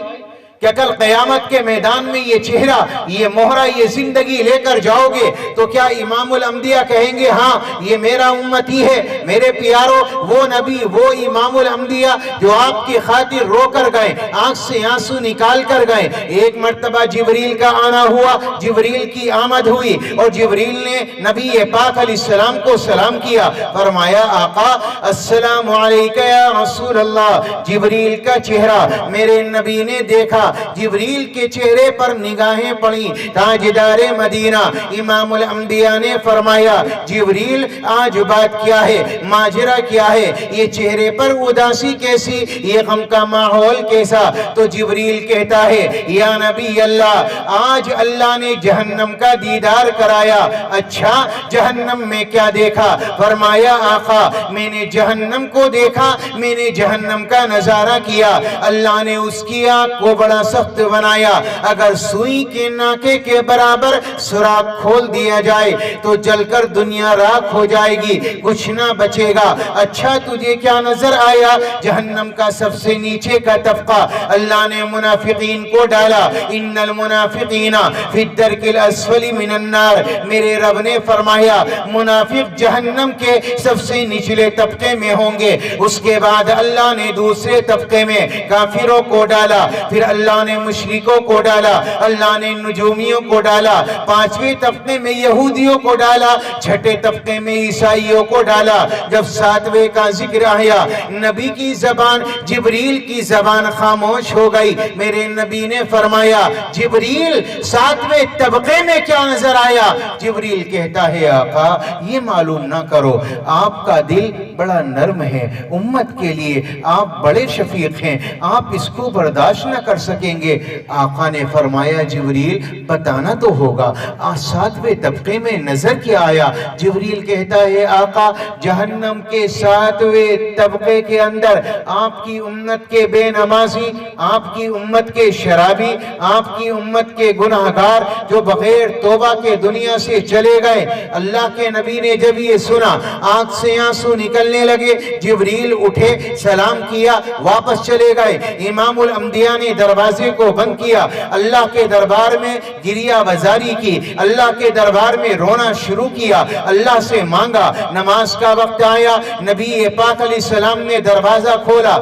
کہ کل قیامت کے میدان میں یہ چہرہ، یہ مہرہ، یہ زندگی لے کر جاؤ گے تو کیا امام الانبیاء کہیں گے ہاں یہ میرا امتی ہے؟ میرے پیارو، وہ نبی، وہ امام الانبیاء جو آپ کی خاطر رو کر گئے، آنکھ سے آنسو نکال کر گئے، ایک مرتبہ جبریل کا آنا ہوا، جبریل کی آمد ہوئی اور جبریل نے نبی پاک علیہ السلام کو سلام کیا، فرمایا آقا السلام علیکہ یا رسول اللہ۔ جبریل کا چہرہ میرے نبی نے دیکھا، جبریل کے چہرے پر نگاہیں پڑی، تاجدار مدینہ امام الانبیاء نے فرمایا جبریل آج بات کیا ہے، ماجرا کیا ہے، یہ چہرے پر اداسی کیسی، یہ غم کا ماحول کیسا؟ تو جبریل کہتا ہے یا نبی اللہ، آج اللہ نے جہنم کا دیدار کرایا۔ اچھا، جہنم میں کیا دیکھا؟ فرمایا آقا میں نے جہنم کو دیکھا، میں نے جہنم کا نظارہ کیا، اللہ نے اس کی آنکھ کو بڑا سخت بنایا، اگر سوئی کے ناکے کے برابر سوراخ کھول دیا جائے تو جل کر دنیا راکھ ہو جائے گی، کچھ نہ بچے گا۔ اچھا تجھے کیا نظر آیا؟ جہنم کا سب سے نیچے کا طبقہ اللہ نے منافقین کو ڈالا، ان المنافقین فی الدرک الاسفل من النار۔ میرے رب نے فرمایا منافق جہنم کے سب سے نچلے طبقے میں ہوں گے، اس کے بعد اللہ نے دوسرے طبقے میں کافروں کو ڈالا، پھر اللہ نے مشرکوں کو ڈالا، اللہ نے نجومیوں کو ڈالا، پانچویں طبقے میں یہودیوں کو ڈالا، چھٹے طبقے میں عیسائیوں کو ڈالا۔ جب ساتویں کا ذکر آیا، نبی کی زبان، جبریل کی زبان خاموش ہو گئی۔ میرے نبی نے فرمایا جبریل ساتویں طبقے میں کیا نظر آیا؟ جبریل کہتا ہے آقا یہ معلوم نہ کرو، آپ کا دل بڑا نرم ہے، امت کے لیے آپ بڑے شفیق ہیں، آپ اس کو برداشت نہ کر سکیں گے۔ آقا نے فرمایا جبریل بتانا تو ہوگا، ساتویں طبقے میں نظر کیا آیا؟ جبریل کہتا ہے آقا جہنم کے ساتویں طبقے کے اندر آپ کی امت کے بے نمازی، آپ کی امت کے شرابی، آپ کی امت کے گناہگار جو بغیر توبہ کے دنیا سے چلے گئے۔ اللہ کے نبی نے جب یہ سنا آنکھ سے آنسو نکلنے لگے، جبریل اٹھے، سلام کیا، واپس چلے گئے۔ امام الانبیاء نے دروازے دروازے کو بند کیا، اللہ کے دربار میں گریہ وزاری کی، اللہ کے دربار میں رونا شروع کیا، اللہ سے مانگا۔ نماز کا وقت آیا، نبی پاک علیہ السلام نے دروازہ کھولا،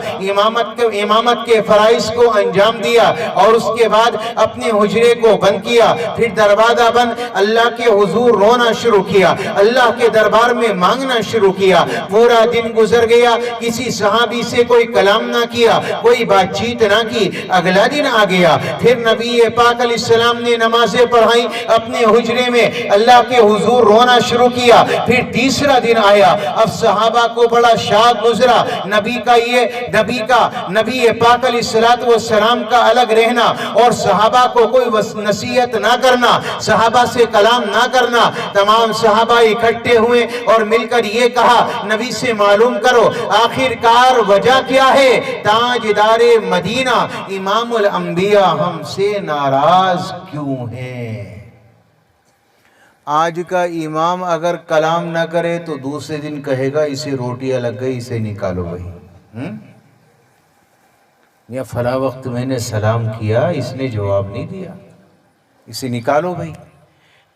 امامت کے فرائض کو انجام دیا اور اس کے بعد اپنے حجرے کو بند کیا، پھر دروازہ بند، اللہ کے حضور رونا شروع کیا، اللہ کے دربار میں مانگنا شروع کیا۔ پورا دن گزر گیا، کسی صحابی سے کوئی کلام نہ کیا، کوئی بات چیت نہ کی۔ اگلا دن آ گیا، پھر نبی پاک علیہ السلام نے نمازیں پڑھائی، اپنے حجرے میں اللہ کے حضور رونا شروع کیا۔ پھر تیسرا دن آیا، اب صحابہ کو بڑا شاق گزرا، نبی پاک علیہ السلام کا الگ رہنا اور صحابہ کو کوئی نصیحت نہ کرنا، صحابہ سے کلام نہ کرنا۔ تمام صحابہ اکٹھے ہوئے اور مل کر یہ کہا، نبی سے معلوم کرو آخر کار وجہ کیا ہے؟ تاجدار مدینہ امام الانبیاء ہم سے ناراض کیوں ہیں؟ آج کا امام اگر کلام نہ کرے تو دوسرے دن کہے گا اسے روٹیاں لگ گئی، اسے نکالو بھائی، یا فلاں وقت میں نے سلام کیا اس نے جواب نہیں دیا، اسے نکالو بھائی۔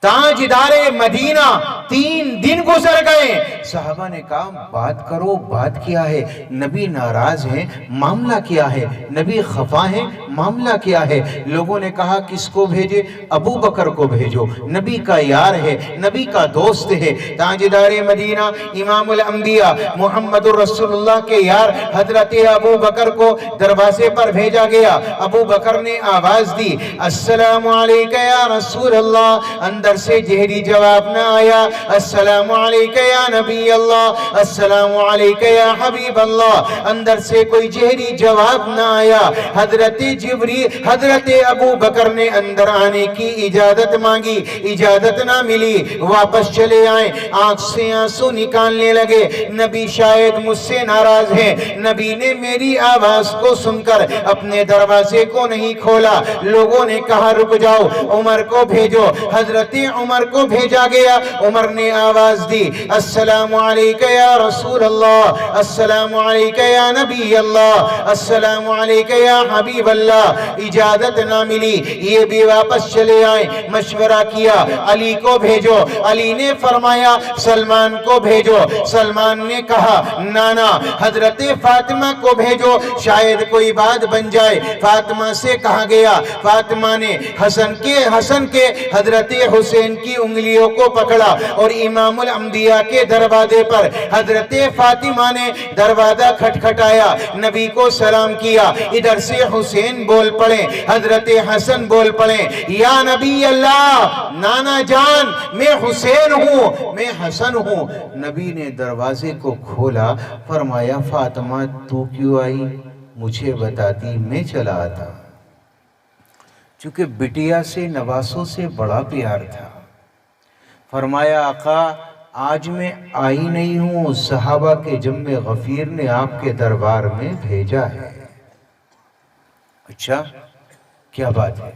تاجدار مدینہ 3 دن گزر گئے، صحابہ نے کہا بات کرو، بات کیا ہے؟ نبی ناراض ہیں، معاملہ کیا ہے؟ نبی خفا ہیں، معاملہ کیا ہے؟ لوگوں نے کہا کس کو بھیجے؟ ابو بکر کو بھیجو، نبی کا یار ہے، نبی کا دوست ہے۔ تاجدار مدینہ امام الانبیاء محمد الرسول اللہ کے یار حضرت ابو بکر کو دروازے پر بھیجا گیا۔ ابو بکر نے آواز دی، السلام علیکہ یا رسول اللہ۔ اندر سے جہری جواب نہ آیا، السلام علیکہ یا نبی اللہ، السلام علیکہ یا حبیب اللہ۔ اندر سے کوئی جہری جواب نہ آیا۔ حضرت ابو بکر نے اندر آنے کی اجازت مانگی، اجازت نہ ملی، واپس چلے آئے، آنکھ سے آنسو نکالنے لگے۔ نبی شاید مجھ سے ناراض ہیں، نبی نے میری آواز کو سن کر اپنے دروازے کو نہیں کھولا۔ لوگوں نے کہا رک جاؤ، عمر کو بھیجو۔ حضرت عمر کو بھیجا گیا، عمر نے آواز دی، السلام علیکہ یا رسول اللہ، السلام علیکہ یا نبی اللہ، السلام علیکہ یا حبیب اللہ۔ اجازت نہ ملی، یہ بھی واپس چلے آئے، مشورہ کیا، علی کو بھیجو۔ علی نے فرمایا سلمان کو بھیجو۔ سلمان نے کہا نانا حضرت فاطمہ کو بھیجو، شاید کوئی بات بن جائے۔ فاطمہ سے کہا گیا، فاطمہ نے حسن کے حضرت حسین کی انگلیوں کو پکڑا اور امام الانبیاء کے دروازے پر حضرت فاطمہ نے دروازہ کھٹکھٹایا، نبی کو سلام کیا۔ ادھر سے حسین بول پڑے، حضرت حسن بول پڑے، یا نبی اللہ، نانا جان میں حسین ہوں، میں حسن ہوں۔ نبی نے دروازے کو کھولا، فرمایا فاطمہ تو کیوں آئی؟ مجھے بتاتی میں چلا آتا۔ چونکہ بٹیا سے نواسوں سے بڑا پیار تھا۔ فرمایا آقا آج میں آئی نہیں ہوں، صحابہ کے جمع غفیر نے آپ کے دربار میں بھیجا ہے۔ اچھا کیا بات ہے؟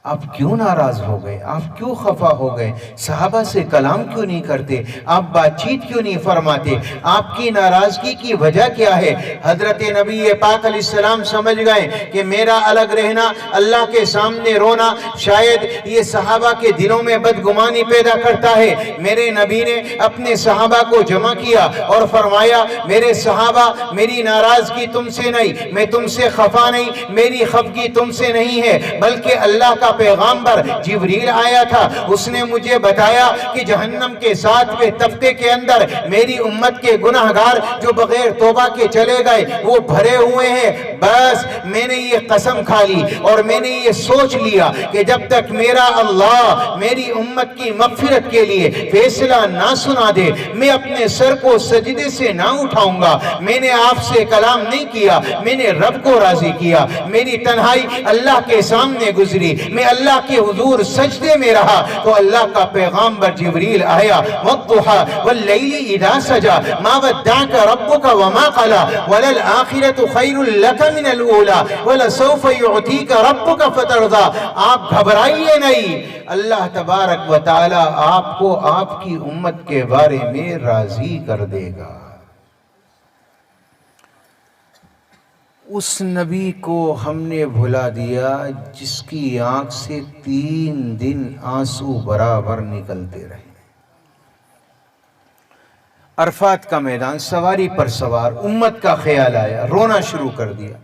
آپ کیوں ناراض ہو گئے؟ آپ کیوں خفا ہو گئے؟ صحابہ سے کلام کیوں نہیں کرتے؟ آپ بات چیت کیوں نہیں فرماتے؟ آپ کی ناراضگی کی وجہ کیا ہے؟ حضرت نبی پاک علیہ السلام سمجھ گئے کہ میرا الگ رہنا، اللہ کے سامنے رونا شاید یہ صحابہ کے دلوں میں بدگمانی پیدا کرتا ہے۔ میرے نبی نے اپنے صحابہ کو جمع کیا اور فرمایا میرے صحابہ، میری ناراضگی تم سے نہیں، میں تم سے خفا نہیں، میری خفگی تم سے نہیں ہے، بلکہ اللہ کا پیغامبر جبریل آیا تھا، اس نے مجھے بتایا کہ جہنم کے 7ویں طبقے کے اندر میری امت کے گناہگار جو بغیر توبہ کے چلے گئے وہ بھرے ہوئے ہیں۔ بس میں نے یہ قسم کھا لی اور میں نے یہ سوچ لیا کہ جب تک میرا اللہ میری امت کی مغفرت کے لیے فیصلہ نہ سنا دے میں اپنے سر کو سجدے سے نہ اٹھاؤں گا۔ میں نے آپ سے کلام نہیں کیا، میں نے رب کو راضی کیا۔ میری تنہائی اللہ کے سامنے گزری، میں اللہ کے حضور سجدے میں رہا تو اللہ کا پیغامبر جبریل آیا، وَالضُّحَىٰ وَاللَّيْلِ اِذَا سَجَىٰ مَا وَدَّعَكَ رَبُّكَ وَمَا قَلَىٰ وَلَلْآخِرَةُ خَيْرٌ لَكَ مِنَ الْأُولَىٰ وَلَسَوْفَ يُعْطِيكَ رَبُّكَ فَتَرْضَىٰ۔ آپ گھبرائیے نہیں، اللہ تبارک و تعالی آپ کو آپ کی امت کے بارے میں راضی کر دے گا۔ اس نبی کو ہم نے بھلا دیا جس کی آنکھ سے 3 دن آنسو برابر نکلتے رہے۔ عرفات کا میدان، سواری پر سوار، امت کا خیال آیا، رونا شروع کر دیا۔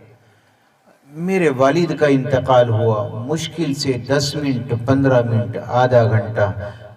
میرے والد کا انتقال ہوا، مشکل سے 10 منٹ 15 منٹ آدھا گھنٹہ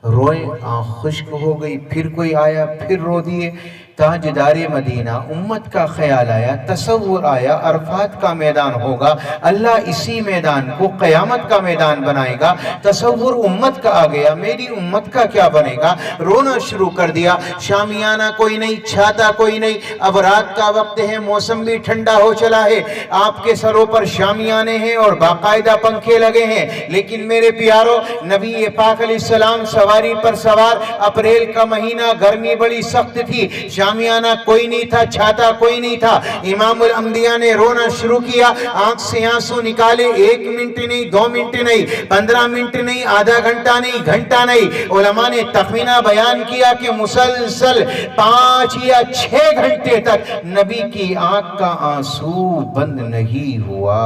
روئے، آنکھ خشک ہو گئی، پھر کوئی آیا، پھر رو دیے۔ تاجدار مدینہ، امت کا خیال آیا، تصور آیا عرفات کا میدان ہوگا، اللہ اسی میدان کو قیامت کا میدان بنائے گا۔ تصور امت کا آ گیا، میری امت کا کیا بنے گا؟ رونا شروع کر دیا۔ شامیانہ کوئی نہیں، چھاتا کوئی نہیں، اب رات کا وقت ہے، موسم بھی ٹھنڈا ہو چلا ہے، آپ کے سروں پر شامیانے ہیں اور باقاعدہ پنکھے لگے ہیں، لیکن میرے پیارو، نبی پاک علیہ السلام سواری پر سوار، اپریل کا مہینہ، گرمی بڑی سخت تھی، شامیانہ کوئی نہیں تھا، چھاتا کوئی نہیں تھا۔ امام الانبیاء نے رونا شروع کیا، آنکھ سے آنسو نکالے، 1 منٹ نہیں، 2 منٹ نہیں، 15 منٹ نہیں، آدھا گھنٹہ نہیں، گھنٹہ نہیں۔ علماء نے تخمینہ بیان کیا کہ مسلسل 5 یا 6 گھنٹے تک نبی کی آنکھ کا آنسو بند نہیں ہوا۔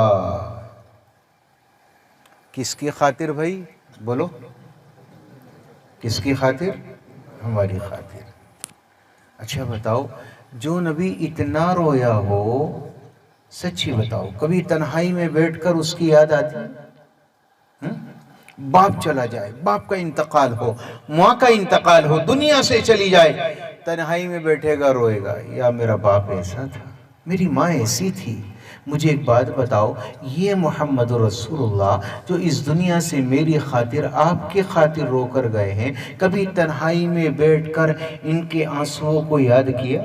کس کی خاطر بھائی؟ بولو، کس کی خاطر؟ ہماری خاطر۔ اچھا بتاؤ، جو نبی اتنا رویا ہو، سچی بتاؤ، کبھی تنہائی میں بیٹھ کر اس کی یاد آتی؟ باپ چلا جائے، باپ کا انتقال ہو، ماں کا انتقال ہو، دنیا سے چلی جائے، تنہائی میں بیٹھے گا، روئے گا، یا میرا باپ ایسا تھا، میری ماں ایسی تھی۔ مجھے ایک بات بتاؤ، یہ محمد رسول اللہ جو اس دنیا سے میری خاطر، آپ کے خاطر رو کر گئے ہیں، کبھی تنہائی میں بیٹھ کر ان کے آنسوؤں کو یاد کیا؟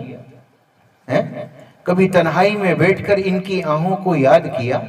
کبھی تنہائی میں بیٹھ کر ان کی آہوں کو یاد کیا؟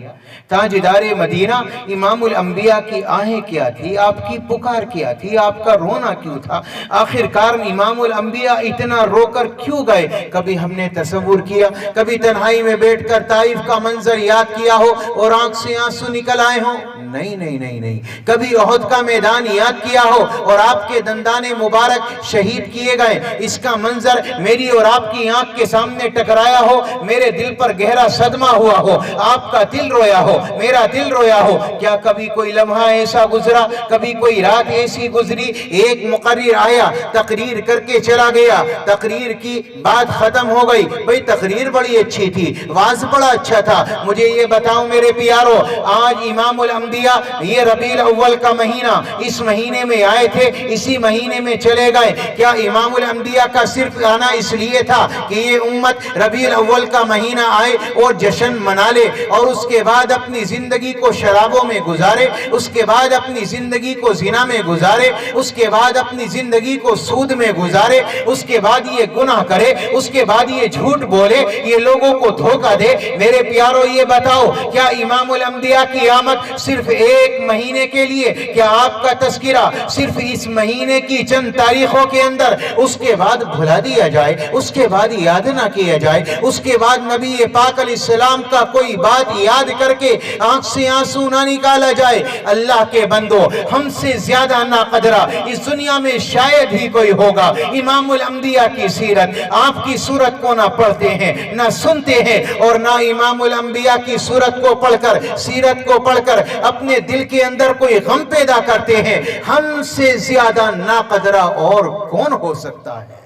تاجدار مدینہ، امام الانبیاء کی آہیں کیا تھی؟ آپ کی پکار کیا تھی؟ آپ کا رونا کیوں تھا؟ آخرکار امام الانبیاء اتنا رو کر کیوں گئے؟ کبھی ہم نے تصور کیا؟ کبھی تنہائی میں بیٹھ کر طائف کا منظر یاد کیا ہو اور آنکھ سے آنسو نکل آئے ہوں؟ نہیں نہیں نہیں نہیں۔ کبھی احد کا میدان یاد کیا ہو اور آپ کے دندان مبارک شہید کیے گئے، اس کا منظر میری اور آپ کی آنکھ کے سامنے ٹکرایا ہو، میرے دل پر گہرا صدمہ ہوا ہو، آپ کا دل رویا ہو، میرا دل رویا ہو؟ کیا کبھی کوئی لمحہ ایسا گزرا؟ کبھی کوئی رات ایسی گزری؟ ایک مقرر آیا، تقریر کر کے چلا گیا، تقریر کی بات ختم ہو گئی۔ بھئی تقریر بڑی اچھی تھی، واز بڑا اچھا تھا، مجھے یہ بتاؤ میرے پیارو، آج امام الانبیاء، یہ ربیع الاول کا مہینہ، اس مہینے میں آئے تھے، اسی مہینے میں چلے گئے، کیا امام الانبیاء کا صرف آنا اس لیے تھا کہ یہ امت ربیع الاول کا مہینہ آئے اور جشن منا لے، اور اس کے بعد اپنی زندگی کو شرابوں میں گزارے، اس کے بعد اپنی زندگی کو زنا میں گزارے، اس کے بعد اپنی زندگی کو سود میں گزارے، اس کے بعد یہ گناہ کرے، اس کے بعد یہ جھوٹ بولے، یہ لوگوں کو دھوکہ دے؟ میرے پیارو یہ بتاؤ، کیا امام الانبیاء کی آمد صرف 1 مہینے کے لیے؟ کیا آپ کا تذکرہ صرف اس مہینے کی چند تاریخوں کے اندر اس کے بعد بھلا دیا جائے، اس کے بعد یاد نہ کیا جائے، اس کے بعد نبی پاک علیہ السلام کا کوئی بات یاد کر کے آنکھ سے آنسو نہ نکالا جائے؟ اللہ کے بندو، ہم سے زیادہ ناقدرہ اس دنیا میں شاید ہی کوئی ہوگا۔ امام الانبیاء کی سیرت، آپ کی سورت کو نہ پڑھتے ہیں، نہ سنتے ہیں، اور نہ امام الانبیاء کی سورت کو پڑھ کر، سیرت کو پڑھ کر اپنے دل کے اندر کوئی غم پیدا کرتے ہیں۔ ہم سے زیادہ ناقدرہ اور کون ہو سکتا ہے؟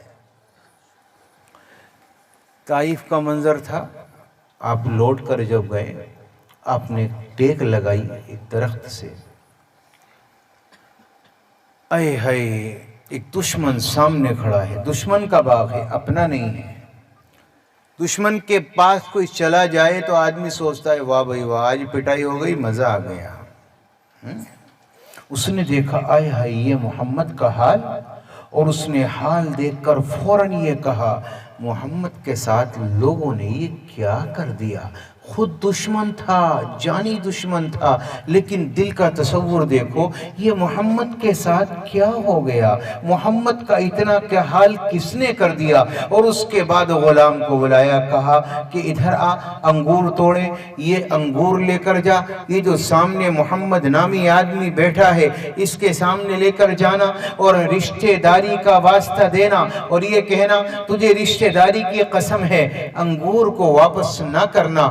طائف کا منظر تھا، آپ لوٹ کر جب گئے، آپ نے ٹیک لگائی ایک درخت سے، اے ہائے، ایک دشمن سامنے کھڑا ہے، دشمن کا باغ ہے، اپنا نہیں ہے۔ دشمن کے پاس کوئی چلا جائے تو آدمی سوچتا ہے واہ بھائی واہ، آج پٹائی ہو گئی، مزہ آ گیا۔ اس نے دیکھا آئے ہائے یہ محمد کا حال، اور اس نے حال دیکھ کر فوراً یہ کہا، محمد کے ساتھ لوگوں نے یہ کیا کر دیا؟ خود دشمن تھا، جانی دشمن تھا، لیکن دل کا تصور دیکھو، یہ محمد کے ساتھ کیا ہو گیا؟ محمد کا اتنا کیا حال کس نے کر دیا؟ اور اس کے بعد غلام کو بلایا، کہا کہ ادھر آ، انگور توڑے، یہ انگور لے کر جا، یہ جو سامنے محمد نامی آدمی بیٹھا ہے اس کے سامنے لے کر جانا، اور رشتہ داری کا واسطہ دینا، اور یہ کہنا تجھے رشتہ داری کی قسم ہے انگور کو واپس نہ کرنا،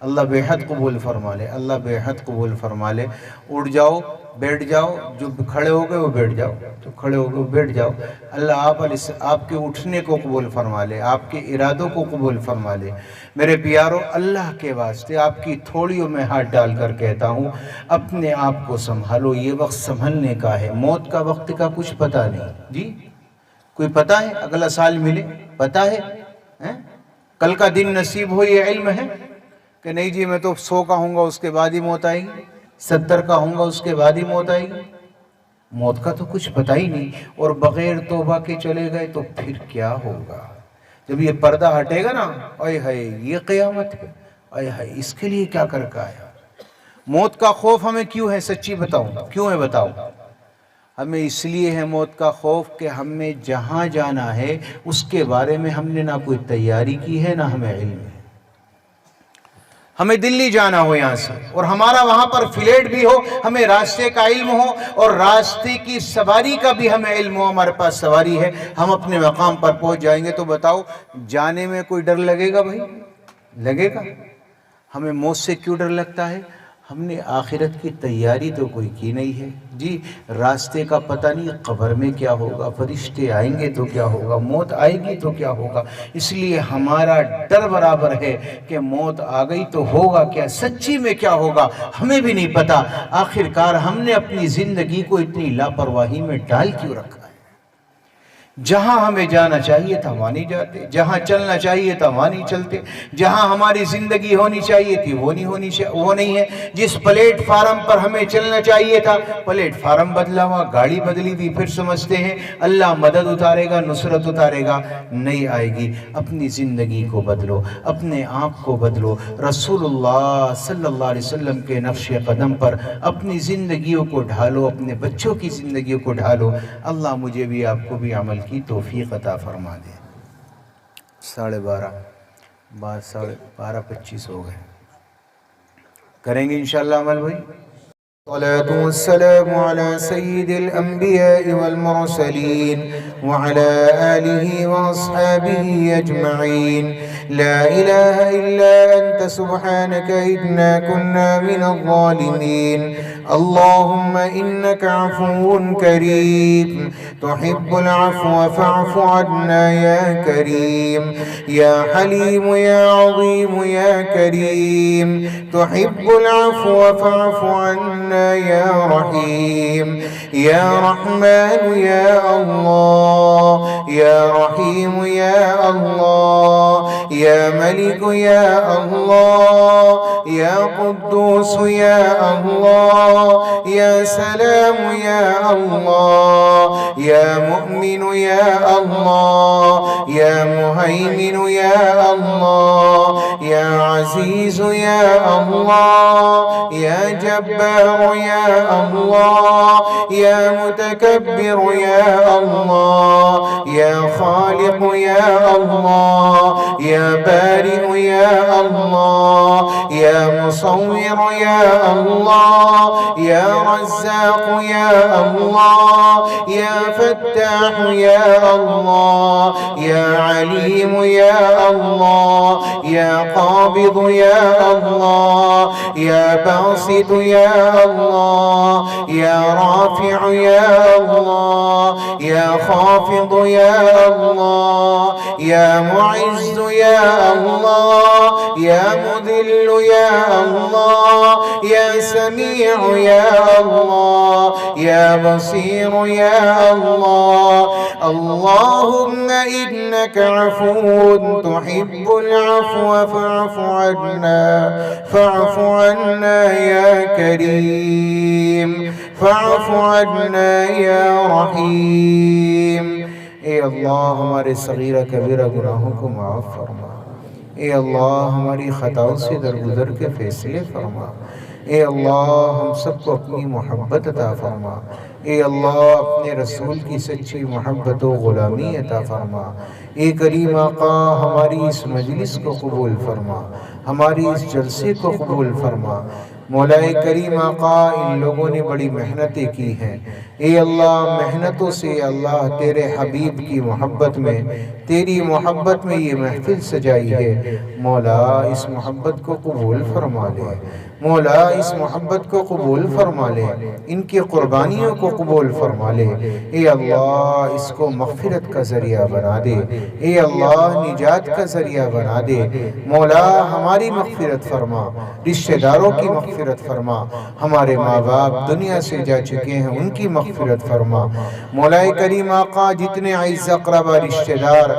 اللہ بے حد قبول فرما لے، اللہ بے حد قبول فرما لے۔ اٹھ جاؤ، بیٹھ جاؤ، جو کھڑے ہو گئے وہ بیٹھ جاؤ، جو کھڑے ہو گئے وہ بیٹھ جاؤ۔ اللہ آپ کے اٹھنے کو قبول فرما لے، آپ کے ارادوں کو قبول فرما لے۔ میرے پیارو، اللہ کے واسطے آپ کی تھوڑیوں میں ہاتھ ڈال کر کہتا ہوں، اپنے آپ کو سنبھالو، یہ وقت سنبھلنے کا ہے، موت کا وقت کا کچھ پتہ نہیں۔ جی کوئی پتہ ہے اگلا سال ملے؟ پتہ ہے کل کا دن نصیب ہو، یہ علم ہے کہ نہیں جی میں تو 100 کا ہوں گا اس کے بعد ہی موت آئے گی، 70 کا ہوں گا اس کے بعد ہی موت آئے گی؟ موت کا تو کچھ پتہ ہی نہیں، اور بغیر توبہ کے چلے گئے تو پھر کیا ہوگا؟ جب یہ پردہ ہٹے گا نا، اے ہائے یہ قیامت ہے، اے ہائے اس کے لیے کیا کر کے آیا۔ موت کا خوف ہمیں کیوں ہے؟ سچی بتاؤں کیوں ہے؟ بتاؤ۔ ہمیں اس لیے ہے موت کا خوف کہ ہمیں جہاں جانا ہے اس کے بارے میں ہم نے نہ کوئی تیاری کی ہے، نہ ہمیں علم ہے۔ ہمیں دلی جانا ہو یہاں سے، اور ہمارا وہاں پر فلیٹ بھی ہو، ہمیں راستے کا علم ہو، اور راستے کی سواری کا بھی ہمیں علم ہو، ہمارے پاس سواری ہے، ہم اپنے مقام پر پہنچ جائیں گے، تو بتاؤ جانے میں کوئی ڈر لگے گا؟ بھائی لگے گا؟ ہمیں موت سے کیوں ڈر لگتا ہے؟ ہم نے آخرت کی تیاری تو کوئی کی نہیں ہے۔ جی راستے کا پتہ نہیں، قبر میں کیا ہوگا، فرشتے آئیں گے تو کیا ہوگا، موت آئے گی تو کیا ہوگا، اس لیے ہمارا ڈر برابر ہے کہ موت آ گئی تو ہوگا کیا، سچی میں کیا ہوگا ہمیں بھی نہیں پتا۔ آخر کار ہم نے اپنی زندگی کو اتنی لاپرواہی میں ڈال کیوں رکھا ہے؟ جہاں ہمیں جانا چاہیے تھا وہاں نہیں جاتے، جہاں چلنا چاہیے تھا وہاں نہیں چلتے، جہاں ہماری زندگی ہونی چاہیے تھی وہ نہیں ہے، جس پلیٹ فارم پر ہمیں چلنا چاہیے تھا پلیٹ فارم بدلا ہوا، گاڑی بدلی دی، پھر سمجھتے ہیں اللہ مدد اتارے گا، نصرت اتارے گا، نہیں آئے گی۔ اپنی زندگی کو بدلو، اپنے آپ کو بدلو، رسول اللہ صلی اللہ علیہ وسلم کے نقش قدم پر اپنی زندگیوں کو ڈھالو، اپنے بچوں کی زندگیوں کو ڈھالو۔ اللہ مجھے بھی آپ کو بھی عمل کی توفیق عطا فرما دے۔ 12:25 ہو گئے، کریں گے انشاءاللہ عمل بھائی۔ الصلاة والسلام على سيد الأنبياء والمرسلين وعلى آله وأصحابه أجمعين. لا إله إلا أنت سبحانك إنا كنا من الظالمين. اللهم إنك عفو كريم تحب العفو فاعف عنا يا كريم. يا حليم يا عظيم يا كريم تحب العفو فاعف عنا يا رحيم. يا رحمن يا الله يا رحيم يا الله يا ملك يا الله يا قدوس يا الله يا سلام يا الله يا مؤمن يا الله يا مهيمن يا الله يا عزيز يا الله يا جبار يا الله يا متكبر يا الله يا خالق يا الله يا بارئ يا الله يا مصور يا الله يا رزاق يا الله يا فتاح يا الله يا عليم يا الله يا قابض يا الله يا باسط يا الله يا رافع يا الله يا خافض يا الله يا معز يا الله يا مذل يا الله يا سميع يا الله يا بصير يا الله. اللهم إنك عفو تحب العفو فاعف عنا يا كريم فاعف عنا يا رحيم. اے اللہ ہمارے صغیرہ کبیرہ گناہوں کو معاف فرما. اے اللہ ہماری خطاؤں سے درگزر کے فیصلے فرما. اے اللہ ہم سب کو اپنی محبت عطا فرما. اے اللہ اپنے رسول کی سچی محبت و غلامی عطا فرما. اے کریم آقا ہماری اس مجلس کو قبول فرما، ہماری اس جلسے کو قبول فرما. مولا کریم آقا ان لوگوں نے بڑی محنتیں کی ہیں، اے اللہ محنتوں سے اللہ تیرے حبیب کی محبت میں، تیری محبت میں یہ محفل سجائی ہے، مولا اس محبت کو قبول فرما لے، مولا اس محبت کو قبول فرما لے، ان کی قربانیوں کو قبول فرما لے، اے اللہ اس کو مغفرت کا ذریعہ بنا دے، اے اللہ نجات کا ذریعہ بنا دے، مولا ہماری مغفرت فرما، رشتہ داروں کی مغفرت فرما، ہمارے ماں باپ دنیا سے جا چکے ہیں ان کی مغفرت فرما، مولا کریم آقا جتنے اعزاء اقربا رشتہ دار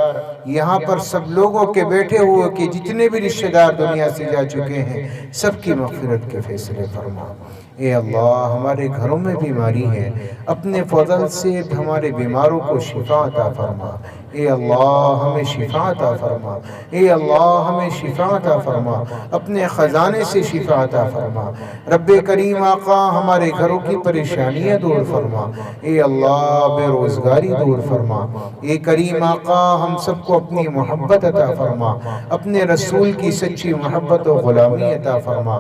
یہاں پر سب لوگوں کے بیٹھے ہوئے کہ جتنے بھی رشتہ دار دنیا سے جا چکے ہیں سب کی مغفرت کے فیصلے فرما، اے اللہ ہمارے گھروں میں بیماری ہے، اپنے فضل سے ہمارے بیماروں کو شفا عطا فرما، اے اللہ ہمیں شفا عطا فرما، اے اللہ ہمیں شفا عطا فرما، اپنے خزانے سے شفا عطا فرما، رب کریم آقا ہمارے گھروں کی پریشانیاں دور فرما، اے اللہ بے روزگاری دور فرما، اے کریم آقا ہم سب کو اپنی محبت عطا فرما، اپنے رسول کی سچی محبت و غلامی عطا فرما،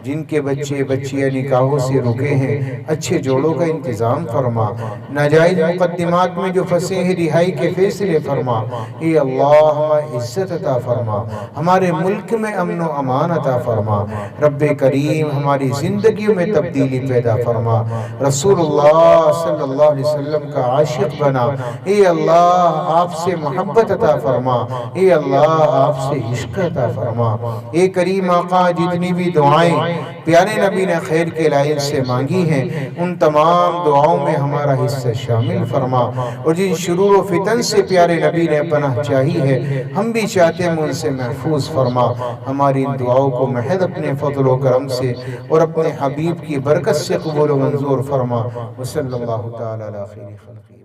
جن کے بچے بچیاں نکاحوں سے رکے ہیں اچھے جوڑوں کا انتظام فرما، ناجائز مقدمات میں جو پھنسے ہیں رہائی کے فیصلے فرما، اے اللہ ہمیں عزت عطا فرما، ہمارے ملک میں امن و امان عطا فرما، رب کریم ہماری زندگیوں میں تبدیلی پیدا فرما، رسول اللہ صلی اللہ علیہ وسلم کا عاشق بنا، اے اللہ آپ سے محبت عطا فرما، اے اللہ آپ سے عشق عطا فرما، اے کریم آقا جتنی بھی دعائیں پیارے نبی نے خیر کے لائن سے مانگی ہیں ان تمام دعاؤں میں ہمارا حصہ شامل فرما، اور جن شرور و فتن سے پیارے نبی نے پناہ چاہی ہے ہم بھی چاہتے ہیں ان سے محفوظ فرما، ہماری ان دعاؤں کو محض اپنے فضل و کرم سے اور اپنے حبیب کی برکت سے قبول و منظور فرما، وصلی اللہ تعالی علی خیر خلقہ۔